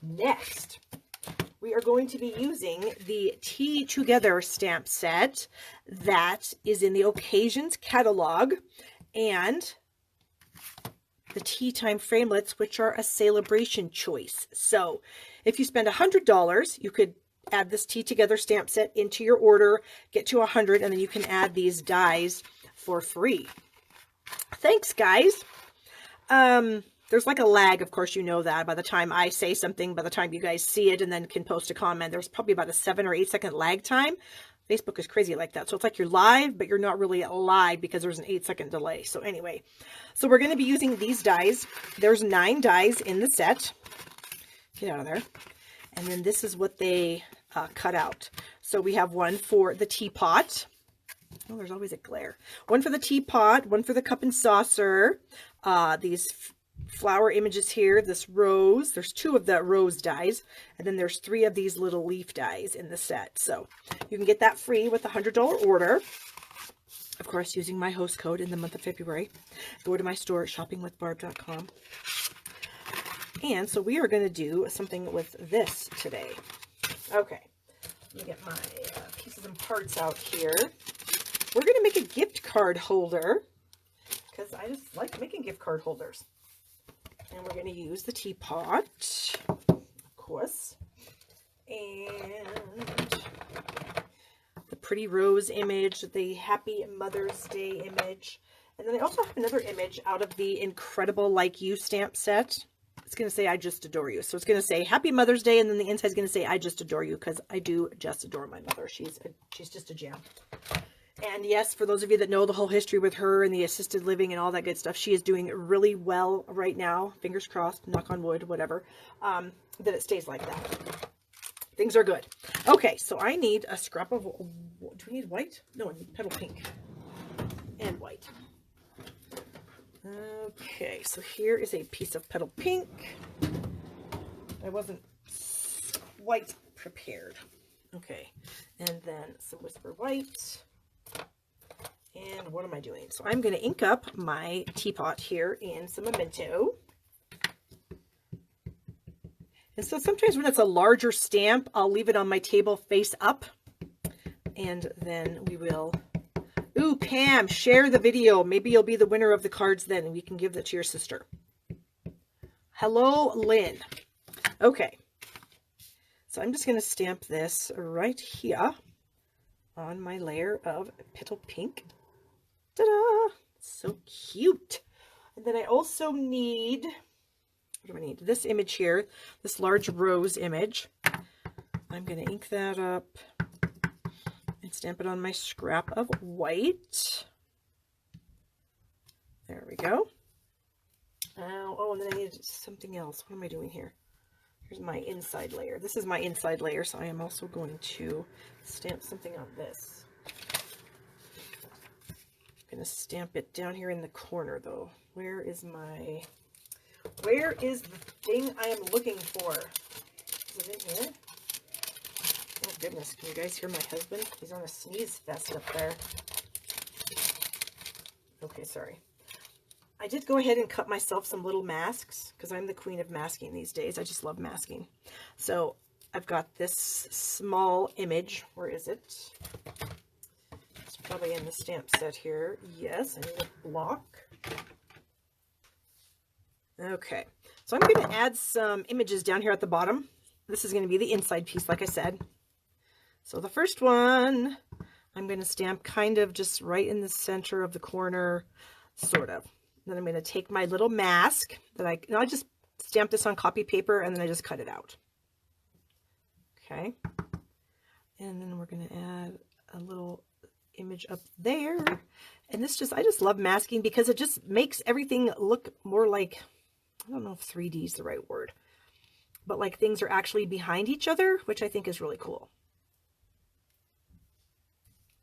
next we are going to be using the Tea Together stamp set that is in the Occasions catalog and the Tea Time Framelits, which are a sale-a-bration choice. So if you spend $100, you could add this Tea Together stamp set into your order, get to 100, and then you can add these dies for free. Thanks, guys. There's like a lag, of course, you know that. By the time I say something, by the time you guys see it and then can post a comment, there's probably about a 7 or 8 second lag time. Facebook is crazy like that. So it's like you're live, but you're not really live because there's an 8-second delay. So anyway, so we're going to be using these dies. There's 9 dies in the set. Get out of there. And then this is what they cut out. So we have one for the teapot. Oh, there's always a glare. One for the teapot, one for the cup and saucer. These flower images here, this rose. There's 2 of the rose dies, and then there's 3 of these little leaf dies in the set. So you can get that free with a $100 order. Of course, using my host code in the month of February. Go to my store at shoppingwithbarb.com. And so we are going to do something with this today. Okay, let me get my pieces and parts out here. We're going to make a gift card holder because I just like making gift card holders. And we're going to use the teapot, of course, and the pretty rose image, the Happy Mother's Day image. And then I also have another image out of the Incredible Like You stamp set. It's going to say, I just adore you. So it's going to say Happy Mother's Day, and then the inside is going to say, I just adore you, because I do just adore my mother. She's just a gem. And yes, for those of you that know the whole history with her and the assisted living and all that good stuff, she is doing really well right now. Fingers crossed, knock on wood, whatever, that it stays like that. Things are good. Okay, so I need a scrap of, do we need white? No, I need petal pink and white. Okay, so here is a piece of petal pink. I wasn't quite prepared. Okay, and then some Whisper White. And what am I doing? So I'm going to ink up my teapot here in some Memento. And so sometimes when it's a larger stamp, I'll leave it on my table face up. And then we will... Ooh, Pam, share the video. Maybe you'll be the winner of the cards then, and we can give that to your sister. Hello, Lynn. Okay. So I'm just going to stamp this right here on my layer of petal pink. Ta-da! So cute. And then I also need, what do I need? This image here, this large rose image. I'm going to ink that up and stamp it on my scrap of white. There we go. Oh, and then I need something else. What am I doing here? Here's my inside layer. This is my inside layer, so I am also going to stamp something on this. I'm going to stamp it down here in the corner, though. Where is the thing I am looking for? Is it in here? Oh, goodness. Can you guys hear my husband? He's on a sneeze fest up there. Okay, sorry. I did go ahead and cut myself some little masks because I'm the queen of masking these days. I just love masking. So I've got this small image. Where is it? It's probably in the stamp set here. Yes, I need a block. Okay, so I'm going to add some images down here at the bottom. This is going to be the inside piece, like I said. So the first one, I'm going to stamp kind of just right in the center of the corner, sort of. Then I'm going to take my little mask that I just stamp this on copy paper, and then I just cut it out. Okay. And then we're going to add a little image up there. And this I just love masking because it just makes everything look more like, I don't know if 3D is the right word, but like things are actually behind each other, which I think is really cool.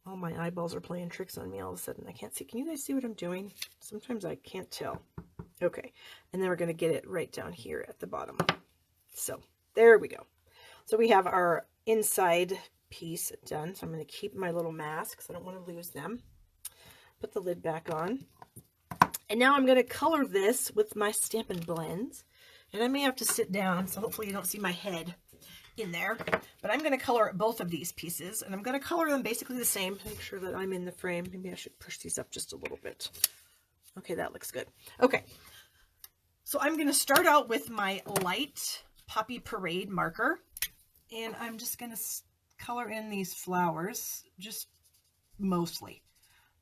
All my eyeballs are playing tricks on me all of a sudden. I can't see. Can you guys see what I'm doing? Sometimes I can't tell. Okay. And then we're going to get it right down here at the bottom. So there we go. So we have our inside piece done. So I'm going to keep my little masks. I don't want to lose them. put the lid back on. And now I'm going to color this with my Stampin' Blends. And I may have to sit down, so hopefully you don't see my head in there. But I'm going to color both of these pieces, and I'm going to color them basically the same. Make sure that I'm in the frame. Maybe I should push these up just a little bit. Okay, that looks good. Okay, so I'm going to start out with my light Poppy Parade marker, and I'm just going to color in these flowers, just mostly.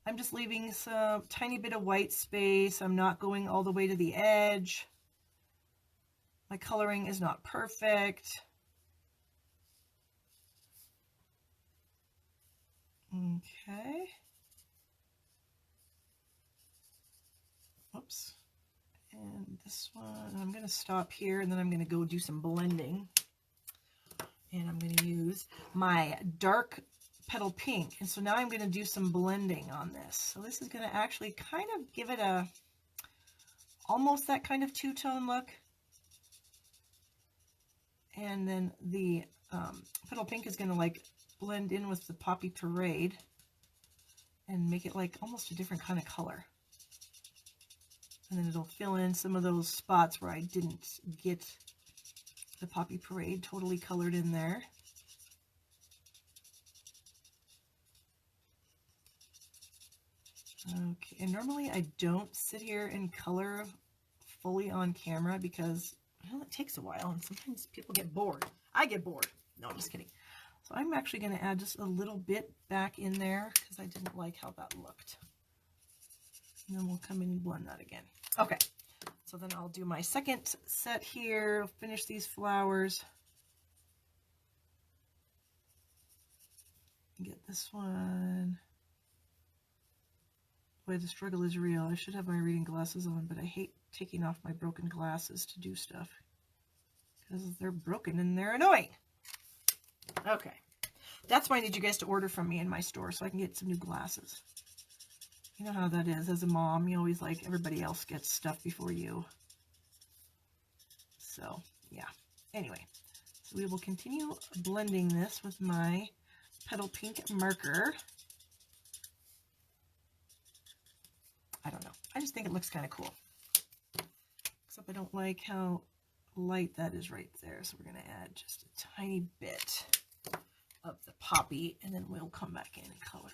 I'm just leaving some tiny bit of white space. I'm not going all the way to the edge. My coloring is not perfect. Okay. Oops. And this one, I'm going to stop here, and then I'm going to go do some blending. And I'm going to use my dark petal pink. And so now I'm going to do some blending on this. So this is going to actually kind of give it a, almost that kind of two-tone look. And then the petal pink is going to like blend in with the Poppy Parade and make it like almost a different kind of color. And then it'll fill in some of those spots where I didn't get the Poppy Parade totally colored in there. Okay, and normally I don't sit here and color fully on camera because, well, it takes a while and sometimes people get bored. I get bored. No, I'm just kidding. So I'm actually going to add just a little bit back in there because I didn't like how that looked. And then we'll come in and blend that again. Okay, so then I'll do my second set here, finish these flowers. Get this one. Boy, the struggle is real. I should have my reading glasses on, but I hate taking off my broken glasses to do stuff because they're broken and they're annoying. Okay, that's why I need you guys to order from me in my store so I can get some new glasses. You know how that is. As a mom, you always like everybody else gets stuff before you. So, yeah. Anyway, so we will continue blending this with my petal pink marker. I don't know. I just think it looks kind of cool. Except I don't like how light that is right there. So we're going to add just a tiny bit of the poppy, and then we'll come back in and color.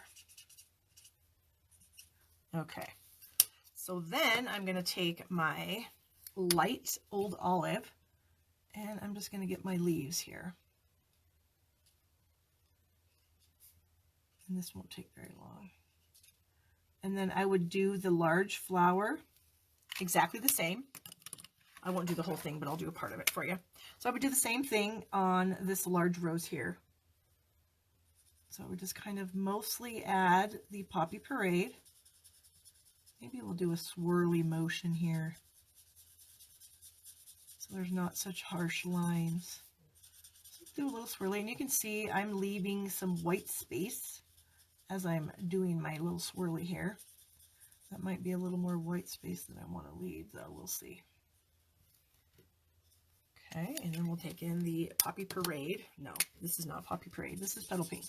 Okay. So then I'm going to take my light Old Olive, and I'm just going to get my leaves here. And this won't take very long. And then I would do the large flower exactly the same. I won't do the whole thing, but I'll do a part of it for you. So I would do the same thing on this large rose here. So we just kind of mostly add the Poppy Parade. Maybe we'll do a swirly motion here, so there's not such harsh lines. So do a little swirly, and you can see I'm leaving some white space as I'm doing my little swirly here. That might be a little more white space than I want to leave, though. We'll see. Okay, and then we'll take in the Poppy Parade. No, this is not Poppy Parade. This is Petal Pink.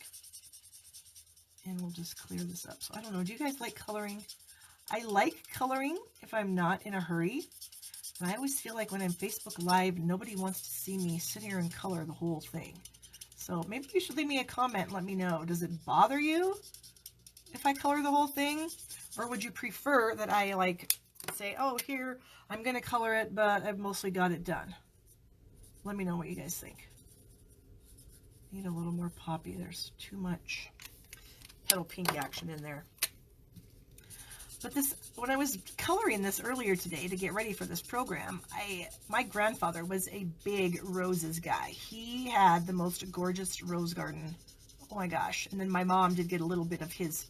And we'll just clear this up. So I don't know, do you guys like coloring? I like coloring if I'm not in a hurry. And I always feel like when I'm Facebook Live, nobody wants to see me sit here and color the whole thing. So maybe you should leave me a comment and let me know. Does it bother you if I color the whole thing? Or would you prefer that I like say, oh, here, I'm going to color it, but I've mostly got it done. Let me know what you guys think. Need a little more poppy. There's too much petal pink action in there. But this, when I was coloring this earlier today to get ready for this program, my grandfather was a big roses guy. He had the most gorgeous rose garden. Oh my gosh. And then my mom did get a little bit of his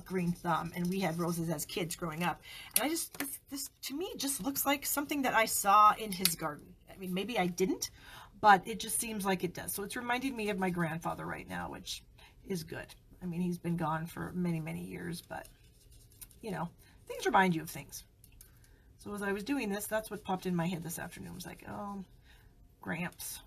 green thumb, and we had roses as kids growing up. And I just, this to me just looks like something that I saw in his garden. I mean, maybe I didn't, but it just seems like it does. So it's reminding me of my grandfather right now, which is good. I mean, he's been gone for many, many years, but you know, things remind you of things. So as I was doing this, that's what popped in my head this afternoon. I was like, oh, Gramps.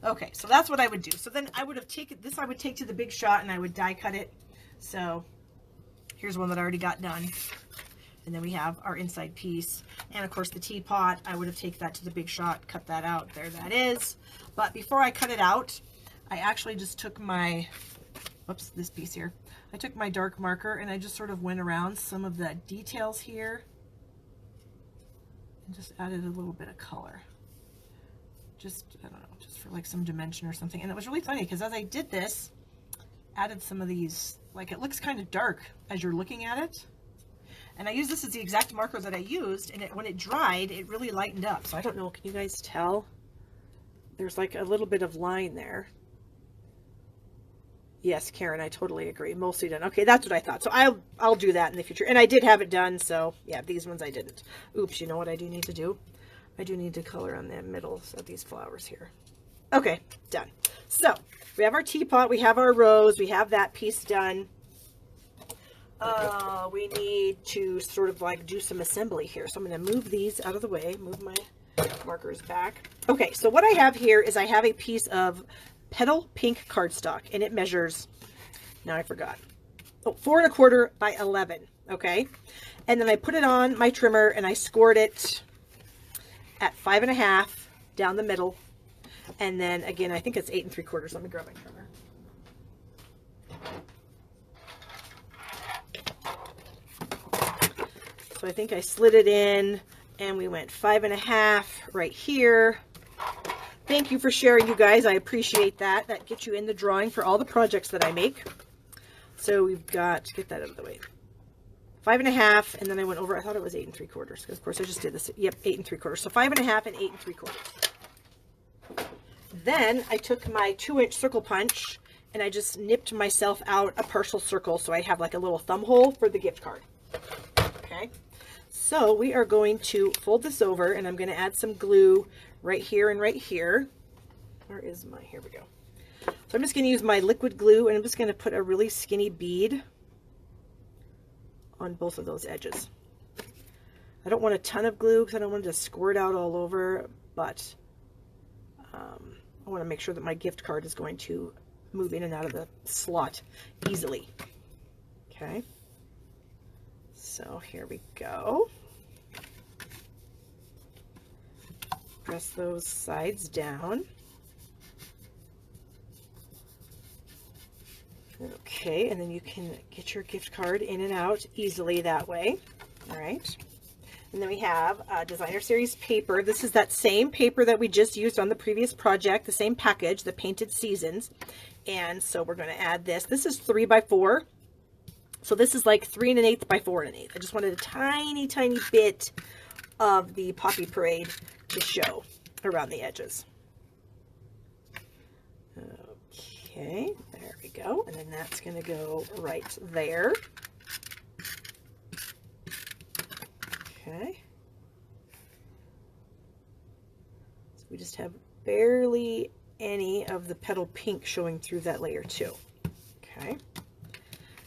Okay, so that's what I would do. So then I would have taken this, I would take to the Big Shot and I would die cut it. So Here's one that I already got done. And then we have our inside piece. And of course the teapot, I would have taken that to the Big Shot, cut that out. There that is. But before I cut it out, I actually just took my, whoops, this piece here. I took my dark marker and I just sort of went around some of the details here and just added a little bit of color. Just, I don't know, just for like some dimension or something. And it was really funny because as I did this, added some of these, like it looks kind of dark as you're looking at it. And I used this as the exact marker that I used, and when it dried, it really lightened up. So I don't know, can you guys tell? There's like a little bit of line there. Yes, Karen, I totally agree. Mostly done. Okay, that's what I thought. So I'll do that in the future. And I did have it done, so yeah, these ones I didn't. Oops, you know what I do need to do? I do need to color on the middles of these flowers here. Okay, done. So we have our teapot, we have our rose, we have that piece done. We need to sort of like do some assembly here. So I'm going to move these out of the way, move my markers back. Okay, so what I have here is I have a piece of petal pink cardstock, and it measures, now I forgot, 4 1/4 by 11. Okay, and then I put it on my trimmer and I scored it at 5 1/2 down the middle, and then again I think it's 8 3/4. Let me grab my trimmer. So I think I slid it in and we went 5 1/2 right here. Thank you for sharing, you guys. I appreciate that. That gets you in the drawing for all the projects that I make. So we've got, get that out of the way, 5 1/2, and then I went over, I thought it was 8 3/4, because of course I just did this. Yep, 8 3/4. So 5 1/2 and 8 3/4. Then I took my 2-inch circle punch and I just nipped myself out a partial circle so I have like a little thumb hole for the gift card. Okay, so we are going to fold this over and I'm going to add some glue right here and right here. Where is my, here we go. So I'm just going to use my liquid glue and I'm just going to put a really skinny bead on both of those edges. I don't want a ton of glue because I don't want it to squirt out all over, but I want to make sure that my gift card is going to move in and out of the slot easily. Okay. So here we go. Press those sides down. Okay, and then you can get your gift card in and out easily that way. All right. And then we have Designer Series paper. This is that same paper that we just used on the previous project, the same package, the Painted Seasons. And so we're going to add this. This is 3 by 4. So this is like 3 1/8 by 4 1/8. I just wanted a tiny, tiny bit of the Poppy Parade to show around the edges. Okay, there we go. And then that's going to go right there. Okay. So we just have barely any of the petal pink showing through that layer too. Okay.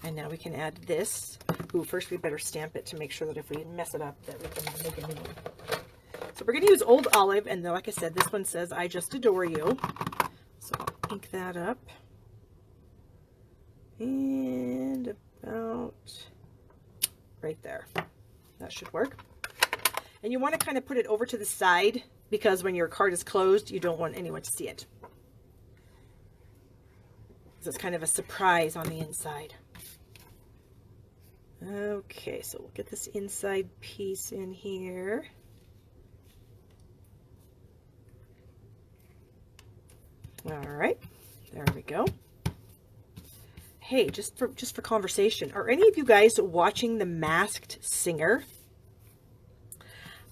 And now we can add this. Ooh, first we better stamp it to make sure that if we mess it up that we can make a new one. So we're going to use Old Olive, and like I said, this one says, I just adore you. So I'll ink that up. And about right there. That should work. And you want to kind of put it over to the side because when your card is closed, you don't want anyone to see it. So it's kind of a surprise on the inside. Okay, so we'll get this inside piece in here. All right, there we go. Hey, just for conversation, are any of you guys watching The Masked Singer?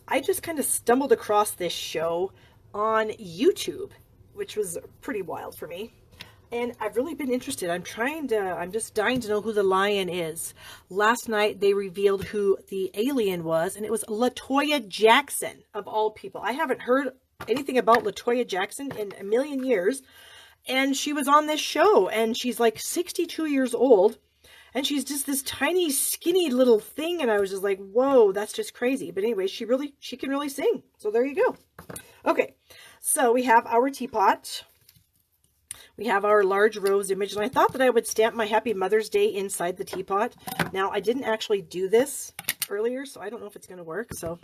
I just kind of stumbled across this show on YouTube, which was pretty wild for me. And I've really been interested. I'm just dying to know who the lion is. Last night they revealed who the alien was, and it was LaToya Jackson, of all people. I haven't heard anything about LaToya Jackson in a million years. And she was on this show, and she's like 62 years old. And she's just this tiny, skinny little thing. And I was just like, whoa, that's just crazy. But anyway, she can really sing. So there you go. Okay, so we have our teapot. We have our large rose image, and I thought that I would stamp my Happy Mother's Day inside the teapot. Now, I didn't actually do this earlier, so I don't know if it's going to work, so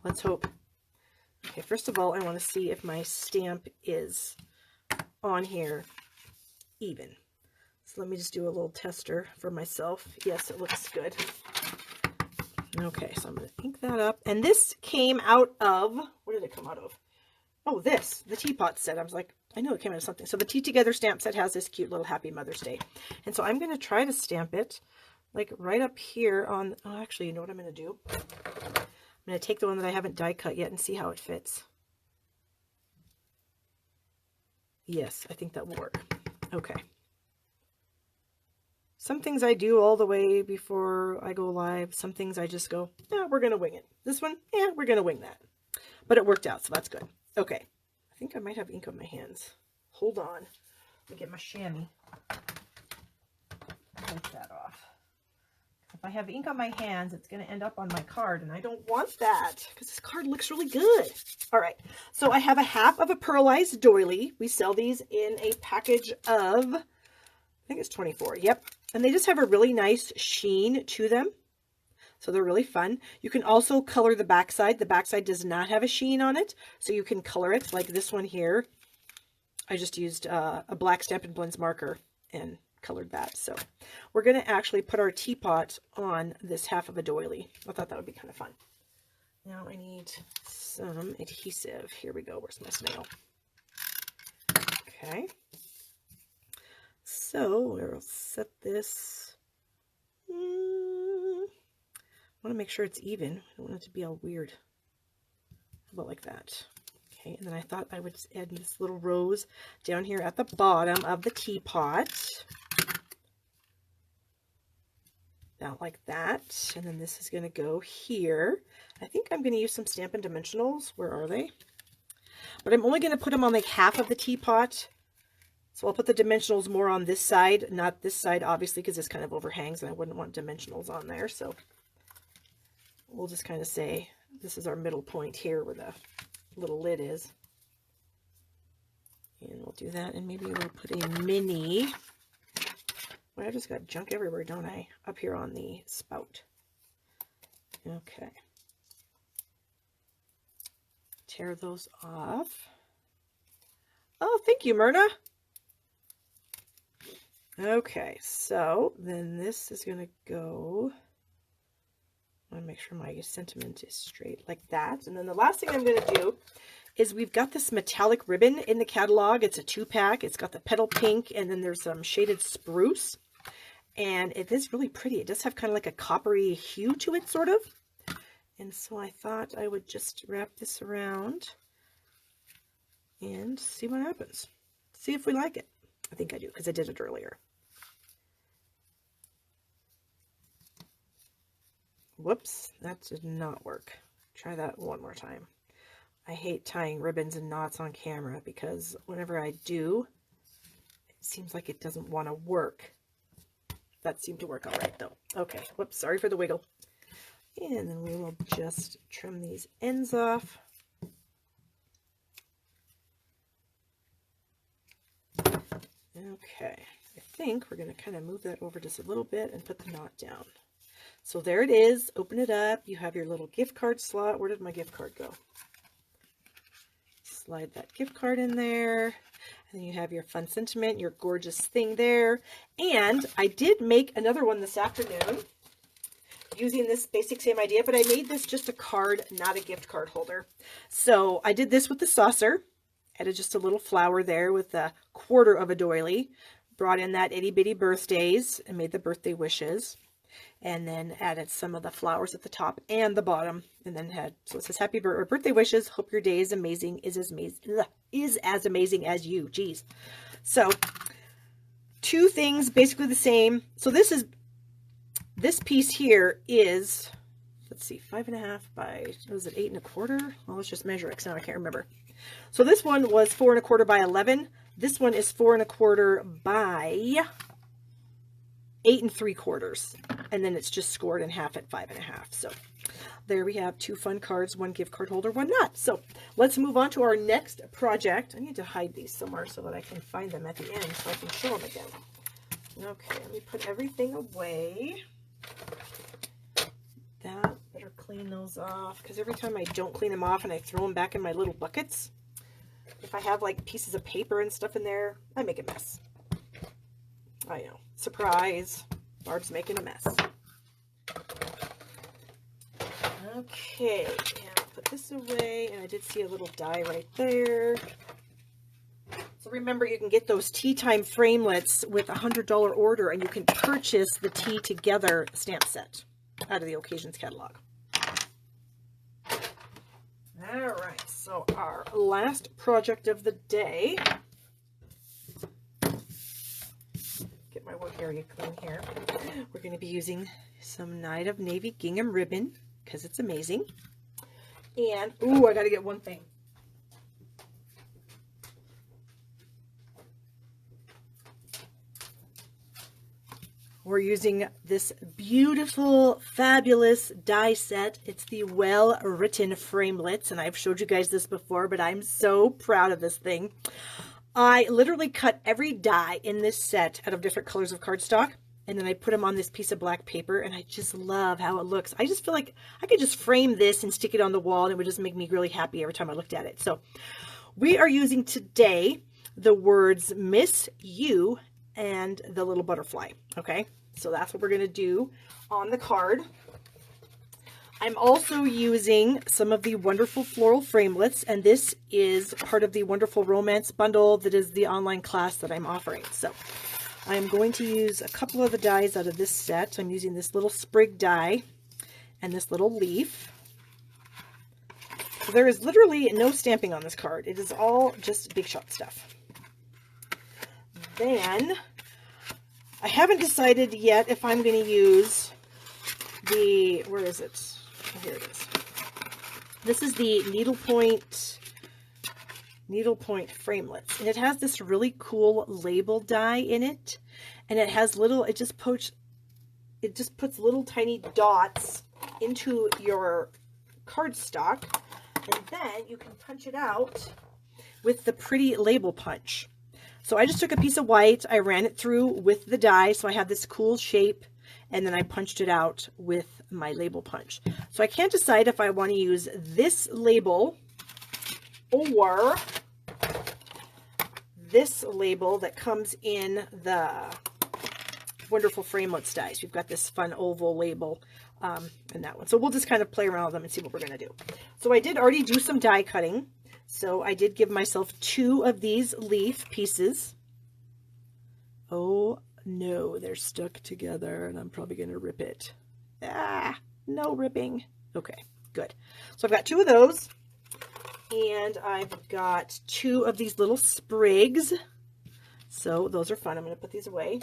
let's hope. Okay, first of all, I want to see if my stamp is on here even. So let me just do a little tester for myself. Yes, it looks good. Okay, so I'm going to ink that up. And this came out of, what did it come out of? Oh, this, the teapot set. I was like, I know it came out of something. So the Tea Together stamp set has this cute little Happy Mother's Day. And so I'm going to try to stamp it like right up here on, oh, actually, you know what I'm going to do? I'm going to take the one that I haven't die cut yet and see how it fits. Yes, I think that will work. Okay. Some things I do all the way before I go live. Some things I just go, yeah, we're going to wing it. This one, yeah, we're going to wing that. But it worked out, so that's good. Okay. I think I might have ink on my hands. Hold on. Let me get my chamois. Wipe that off. If I have ink on my hands, it's going to end up on my card, and I don't want that because this card looks really good. All right. So I have a half of a pearlized doily. We sell these in a package of, I think it's 24. Yep. And they just have a really nice sheen to them. So they're really fun. You can also color the backside. The backside does not have a sheen on it. So you can color it like this one here. I just used a black Stampin' Blends marker and colored that. So we're going to actually put our teapot on this half of a doily. I thought that would be kind of fun. Now I need some adhesive. Here we go. Where's my snail? Okay. So we'll set this. I want to make sure it's even. I don't want it to be all weird. How about like that? Okay, and then I thought I would just add this little rose down here at the bottom of the teapot. About like that. And then this is going to go here. I think I'm going to use some Stampin' Dimensionals. Where are they? But I'm only going to put them on like half of the teapot. So I'll put the dimensionals more on this side, not this side, obviously, because this kind of overhangs, and I wouldn't want dimensionals on there. So we'll just kind of say this is our middle point here where the little lid is. And we'll do that, and maybe we'll put a mini. Well, I just got junk everywhere, don't I? Up here on the spout. Okay. Tear those off. Oh, thank you, Myrna. Okay, so then this is going to go, I want to make sure my sentiment is straight like that. And then the last thing I'm going to do is we've got this metallic ribbon in the catalog. It's a 2-pack. It's got the petal pink, and then there's some shaded spruce. And it is really pretty. It does have kind of like a coppery hue to it, sort of. And so I thought I would just wrap this around and see what happens. See if we like it. I think I do, because I did it earlier. Whoops, that did not work. Try that one more time. I hate tying ribbons and knots on camera because whenever I do, it seems like it doesn't want to work. That seemed to work all right though. Okay, whoops, sorry for the wiggle. And then we will just trim these ends off. Okay, I think we're going to kind of move that over just a little bit and put the knot down. So there it is. Open it up. You have your little gift card slot. Where did my gift card go? Slide that gift card in there. And then you have your fun sentiment, your gorgeous thing there. And I did make another one this afternoon using this basic same idea, but I made this just a card, not a gift card holder. So I did this with the saucer. Added just a little flower there with a quarter of a doily. Brought in that itty bitty birthdays and made the birthday wishes. And then added some of the flowers at the top and the bottom. And then had, so it says happy birthday wishes. Hope your day is amazing, is as amazing as you. Geez. So two things basically the same. So this piece here is, let's see, 5.5 by, was it 8 1/4? Well, let's just measure it because now I can't remember. So this one was 4 1/4 by 11. This one is 4 1/4 by 8 3/4, and then it's just scored in half at 5 1/2. So there we have 2 fun cards, 1 gift card holder, 1 not. So let's move on to our next project. I need to hide these somewhere so that I can find them at the end so I can show them again. Okay, let me put everything away. That, better clean those off, because every time I don't clean them off and I throw them back in my little buckets, if I have like pieces of paper and stuff in there, I make a mess. I know. Surprise. Barb's making a mess. Okay, and I'll put this away, and I did see a little die right there. So remember, you can get those Tea Time Framelits with a $100 order, and you can purchase the Tea Together stamp set out of the Occasions catalog. All right, so our last project of the day. Get my work area clean here. We're going to be using some Night of Navy gingham ribbon because it's amazing. And, ooh, I got to get one thing. We're using this beautiful, fabulous die set. It's the Well-Written Framelits, and I've showed you guys this before, but I'm so proud of this thing. I literally cut every die in this set out of different colors of cardstock, and then I put them on this piece of black paper, and I just love how it looks. I just feel like I could just frame this and stick it on the wall, and it would just make me really happy every time I looked at it. So we are using today the words Miss You and the little butterfly, okay? So that's what we're going to do on the card. I'm also using some of the Wonderful Floral Framelits, and this is part of the Wonderful Romance bundle that is the online class that I'm offering. So I'm going to use a couple of the dies out of this set. I'm using this little sprig die and this little leaf. So there is literally no stamping on this card. It is all just Big Shot stuff. Then I haven't decided yet if I'm going to use the, where is it? Oh, here it is. This is the needlepoint Framelits, and it has this really cool label die in it, and it has little, it just puts little tiny dots into your cardstock, and then you can punch it out with the pretty label punch. So I just took a piece of white, I ran it through with the die, so I have this cool shape, and then I punched it out with my label punch. So I can't decide if I want to use this label or this label that comes in the Wonderful Framelits dies. We've got this fun oval label in that one. So we'll just kind of play around with them and see what we're going to do. So I did already do some die cutting. So I did give myself 2 of these leaf pieces. Oh no, they're stuck together and I'm probably going to rip it. Ah, no ripping. Okay, good. So I've got 2 of those, and I've got 2 of these little sprigs. So those are fun. I'm going to put these away.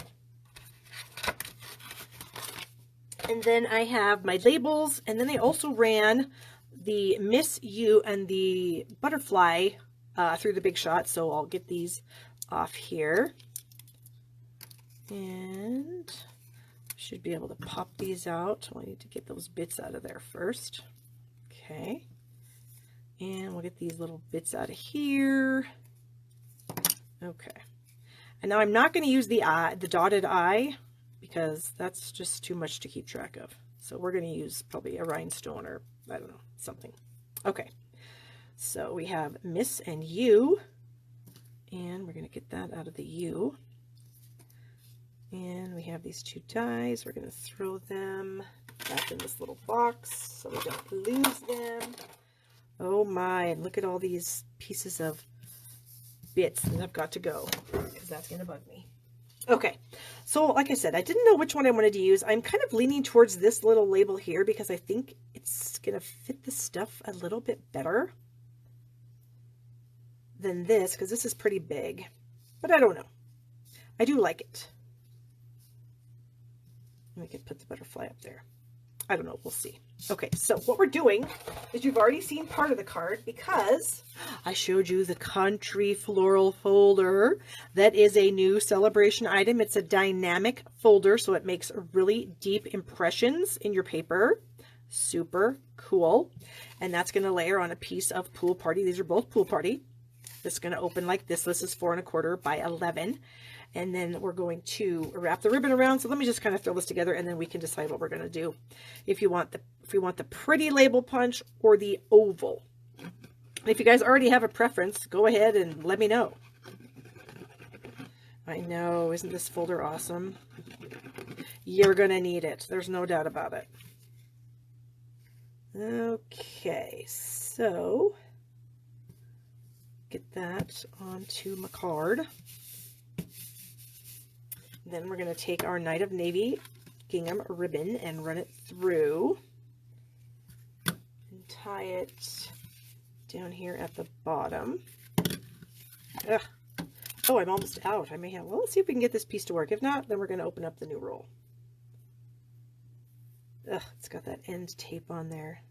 And then I have my labels, and then I also ran the Miss You and the butterfly through the Big Shot, so I'll get these off here. And should be able to pop these out. I need to get those bits out of there first. Okay. And we'll get these little bits out of here. Okay. And now I'm not going to use the eye, the dotted eye, because that's just too much to keep track of. So we're going to use probably a rhinestone or, I don't know, something. Okay. So we have Miss and You, and we're going to get that out of the U. And we have these 2 dies. We're going to throw them back in this little box so we don't lose them. Oh my, and look at all these pieces of bits that have got to go, because that's going to bug me. Okay, so like I said, I didn't know which one I wanted to use. I'm kind of leaning towards this little label here because I think it's going to fit the stuff a little bit better than this, because this is pretty big, but I don't know. I do like it. We could put the butterfly up there. I don't know. We'll see. Okay, so what we're doing is you've already seen part of the card because I showed you the Country Floral folder. That is a new sale-a-bration item. It's a dynamic folder, so it makes really deep impressions in your paper. Super cool. And that's going to layer on a piece of Pool Party. These are both Pool Party. This is going to open like this. This is 4 1/4 by 11. And then we're going to wrap the ribbon around. So let me just kind of throw this together and then we can decide what we're going to do. If we want the pretty label punch or the oval. If you guys already have a preference, go ahead and let me know. I know, isn't this folder awesome? You're going to need it. There's no doubt about it. Okay, so get that onto my card. Then we're going to take our Night of Navy gingham ribbon and run it through and tie it down here at the bottom. Ugh. Oh, I'm almost out. I may have, well, let's see if we can get this piece to work. If not, then we're going to open up the new roll. Ugh, it's got that end tape on there.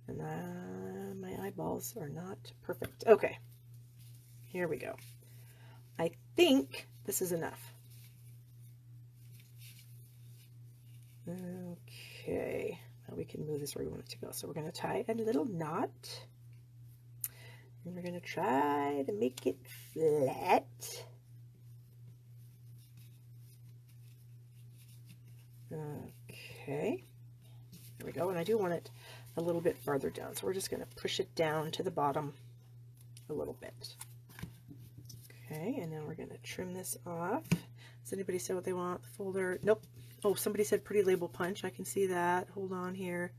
And my eyeballs are not perfect. Okay, here we go. I think this is enough. Okay, now we can move this where we want it to go. So we're going to tie a little knot. And we're going to try to make it flat. Okay, there we go. And I do want it a little bit farther down. So we're just going to push it down to the bottom a little bit. Okay, and now we're going to trim this off. Does anybody say what they want? The folder? Nope. Oh, somebody said pretty label punch. I can see that. Hold on here.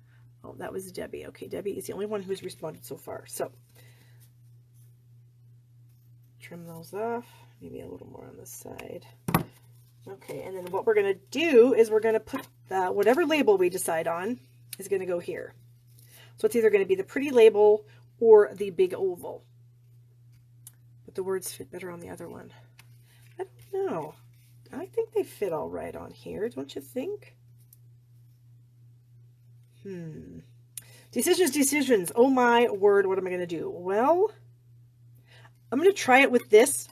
Oh, that was Debbie. Okay, Debbie is the only one who's responded so far. So trim those off. Maybe a little more on this side. Okay, and then what we're going to do is we're going to put whatever label we decide on is going to go here. So it's either going to be the pretty label or the big oval. But the words fit better on the other one. I don't know. I think they fit all right on here, don't you think? Decisions. Oh my word, what am I going to do? Well, I'm going to try it with this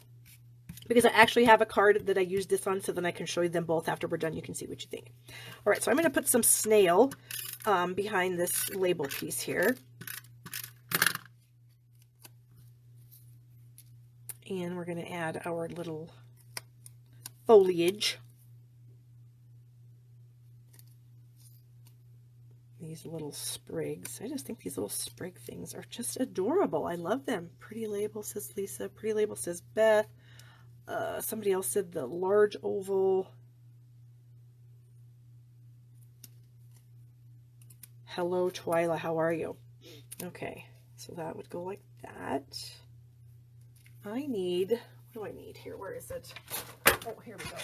because I actually have a card that I use this on, so then I can show you them both after we're done. You can see what you think. All right, so I'm going to put some snail behind this label piece here. And we're going to add our little foliage. These little sprigs. I just think these little sprig things are just adorable. I love them. Pretty label, says Lisa. Pretty label, says Beth. Somebody else said the large oval. Hello, Twyla. How are you? Okay, so that would go like that. I need, what do I need here? Where is it? Oh, here we go.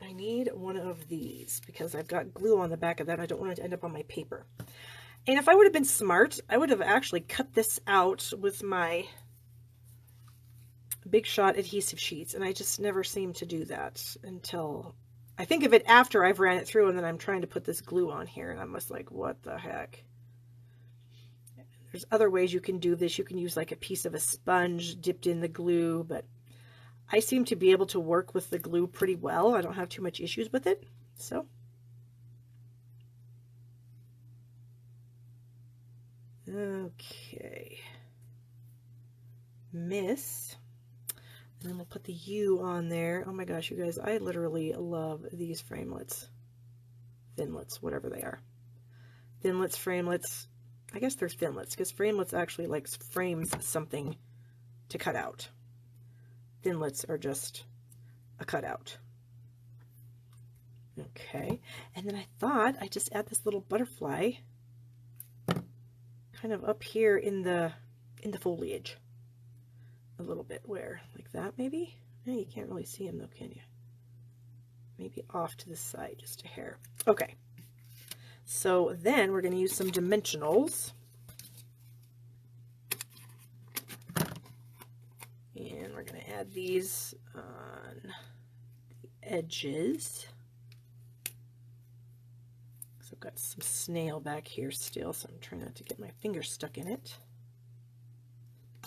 I need one of these because I've got glue on the back of that. I don't want it to end up on my paper. And if I would have been smart, I would have actually cut this out with my Big Shot adhesive sheets. And I just never seem to do that until I think of it after I've ran it through and then I'm trying to put this glue on here. And I'm just like, what the heck? There's other ways you can do this. You can use like a piece of a sponge dipped in the glue, but I seem to be able to work with the glue pretty well. I don't have too much issues with it. So okay, Miss, and then we'll put the U on there. Oh my gosh, you guys, I literally love these framelits, thinlits, whatever they are. Thinlits, framelits. I guess they're thinlits because framelits actually like frames something to cut out. Thinlits are just a cutout. Okay, and then I thought I'd just add this little butterfly kind of up here in the foliage a little bit. Where? Like that maybe? Yeah, you can't really see him though, can you? Maybe off to the side just a hair. Okay, so then we're going to use some dimensionals. And we're going to add these on the edges. I've got some snail back here still, so I'm trying not to get my finger stuck in it.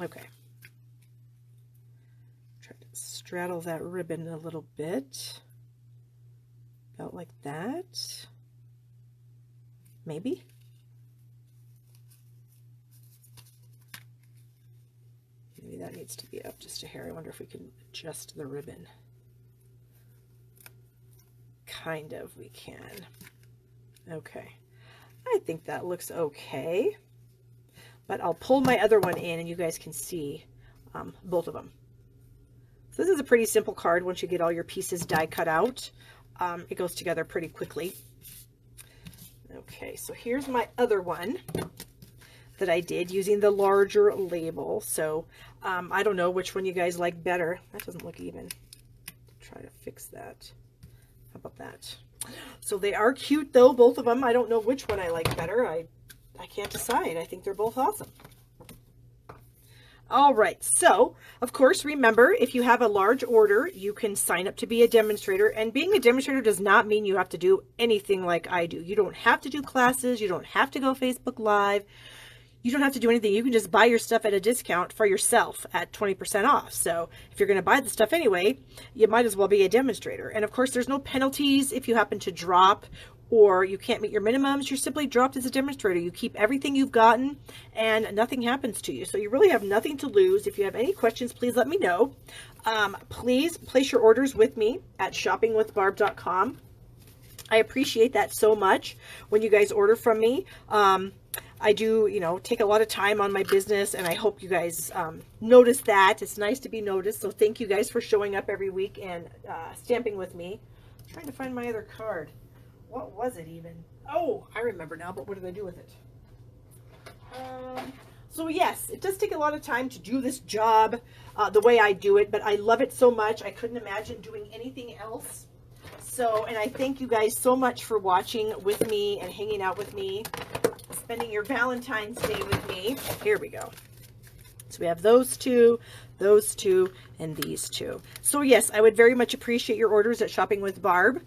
Okay. Try to straddle that ribbon a little bit. About like that. Maybe. Maybe that needs to be up just a hair. I wonder if we can adjust the ribbon. Kind of, we can. Okay. I think that looks okay. But I'll pull my other one in and you guys can see both of them. So this is a pretty simple card once you get all your pieces die cut out. It goes together pretty quickly. Okay, so here's my other one that I did using the larger label. So I don't know which one you guys like better. That doesn't look even. Try to fix that. How about that? So they are cute though, both of them. I don't know which one I like better. I can't decide. I think they're both awesome. All right, so of course, remember, if you have a large order, you can sign up to be a demonstrator. And being a demonstrator does not mean you have to do anything like I do. You don't have to do classes. You don't have to go Facebook Live. You don't have to do anything. You can just buy your stuff at a discount for yourself at 20% off. So if you're going to buy the stuff anyway, you might as well be a demonstrator. And of course, there's no penalties if you happen to drop or you can't meet your minimums. You're simply dropped as a demonstrator. You keep everything you've gotten and nothing happens to you. So you really have nothing to lose. If you have any questions, please let me know. Please place your orders with me at shoppingwithbarb.com. I appreciate that so much when you guys order from me. I do, take a lot of time on my business, and I hope you guys notice that. It's nice to be noticed. So thank you guys for showing up every week and stamping with me. I'm trying to find my other card. What was it even? Oh, I remember now, but what did I do with it? So yes, it does take a lot of time to do this job the way I do it, but I love it so much. I couldn't imagine doing anything else. So, and I thank you guys so much for watching with me and hanging out with me, spending your Valentine's Day with me. Here we go. So we have those two, and these two. So yes, I would very much appreciate your orders at Shopping with Barb.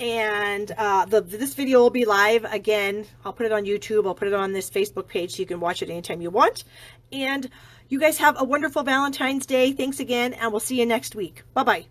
And this video will be live again. I'll put it on YouTube. I'll put it on this Facebook page so you can watch it anytime you want. And you guys have a wonderful Valentine's Day. Thanks again, and we'll see you next week. Bye-bye.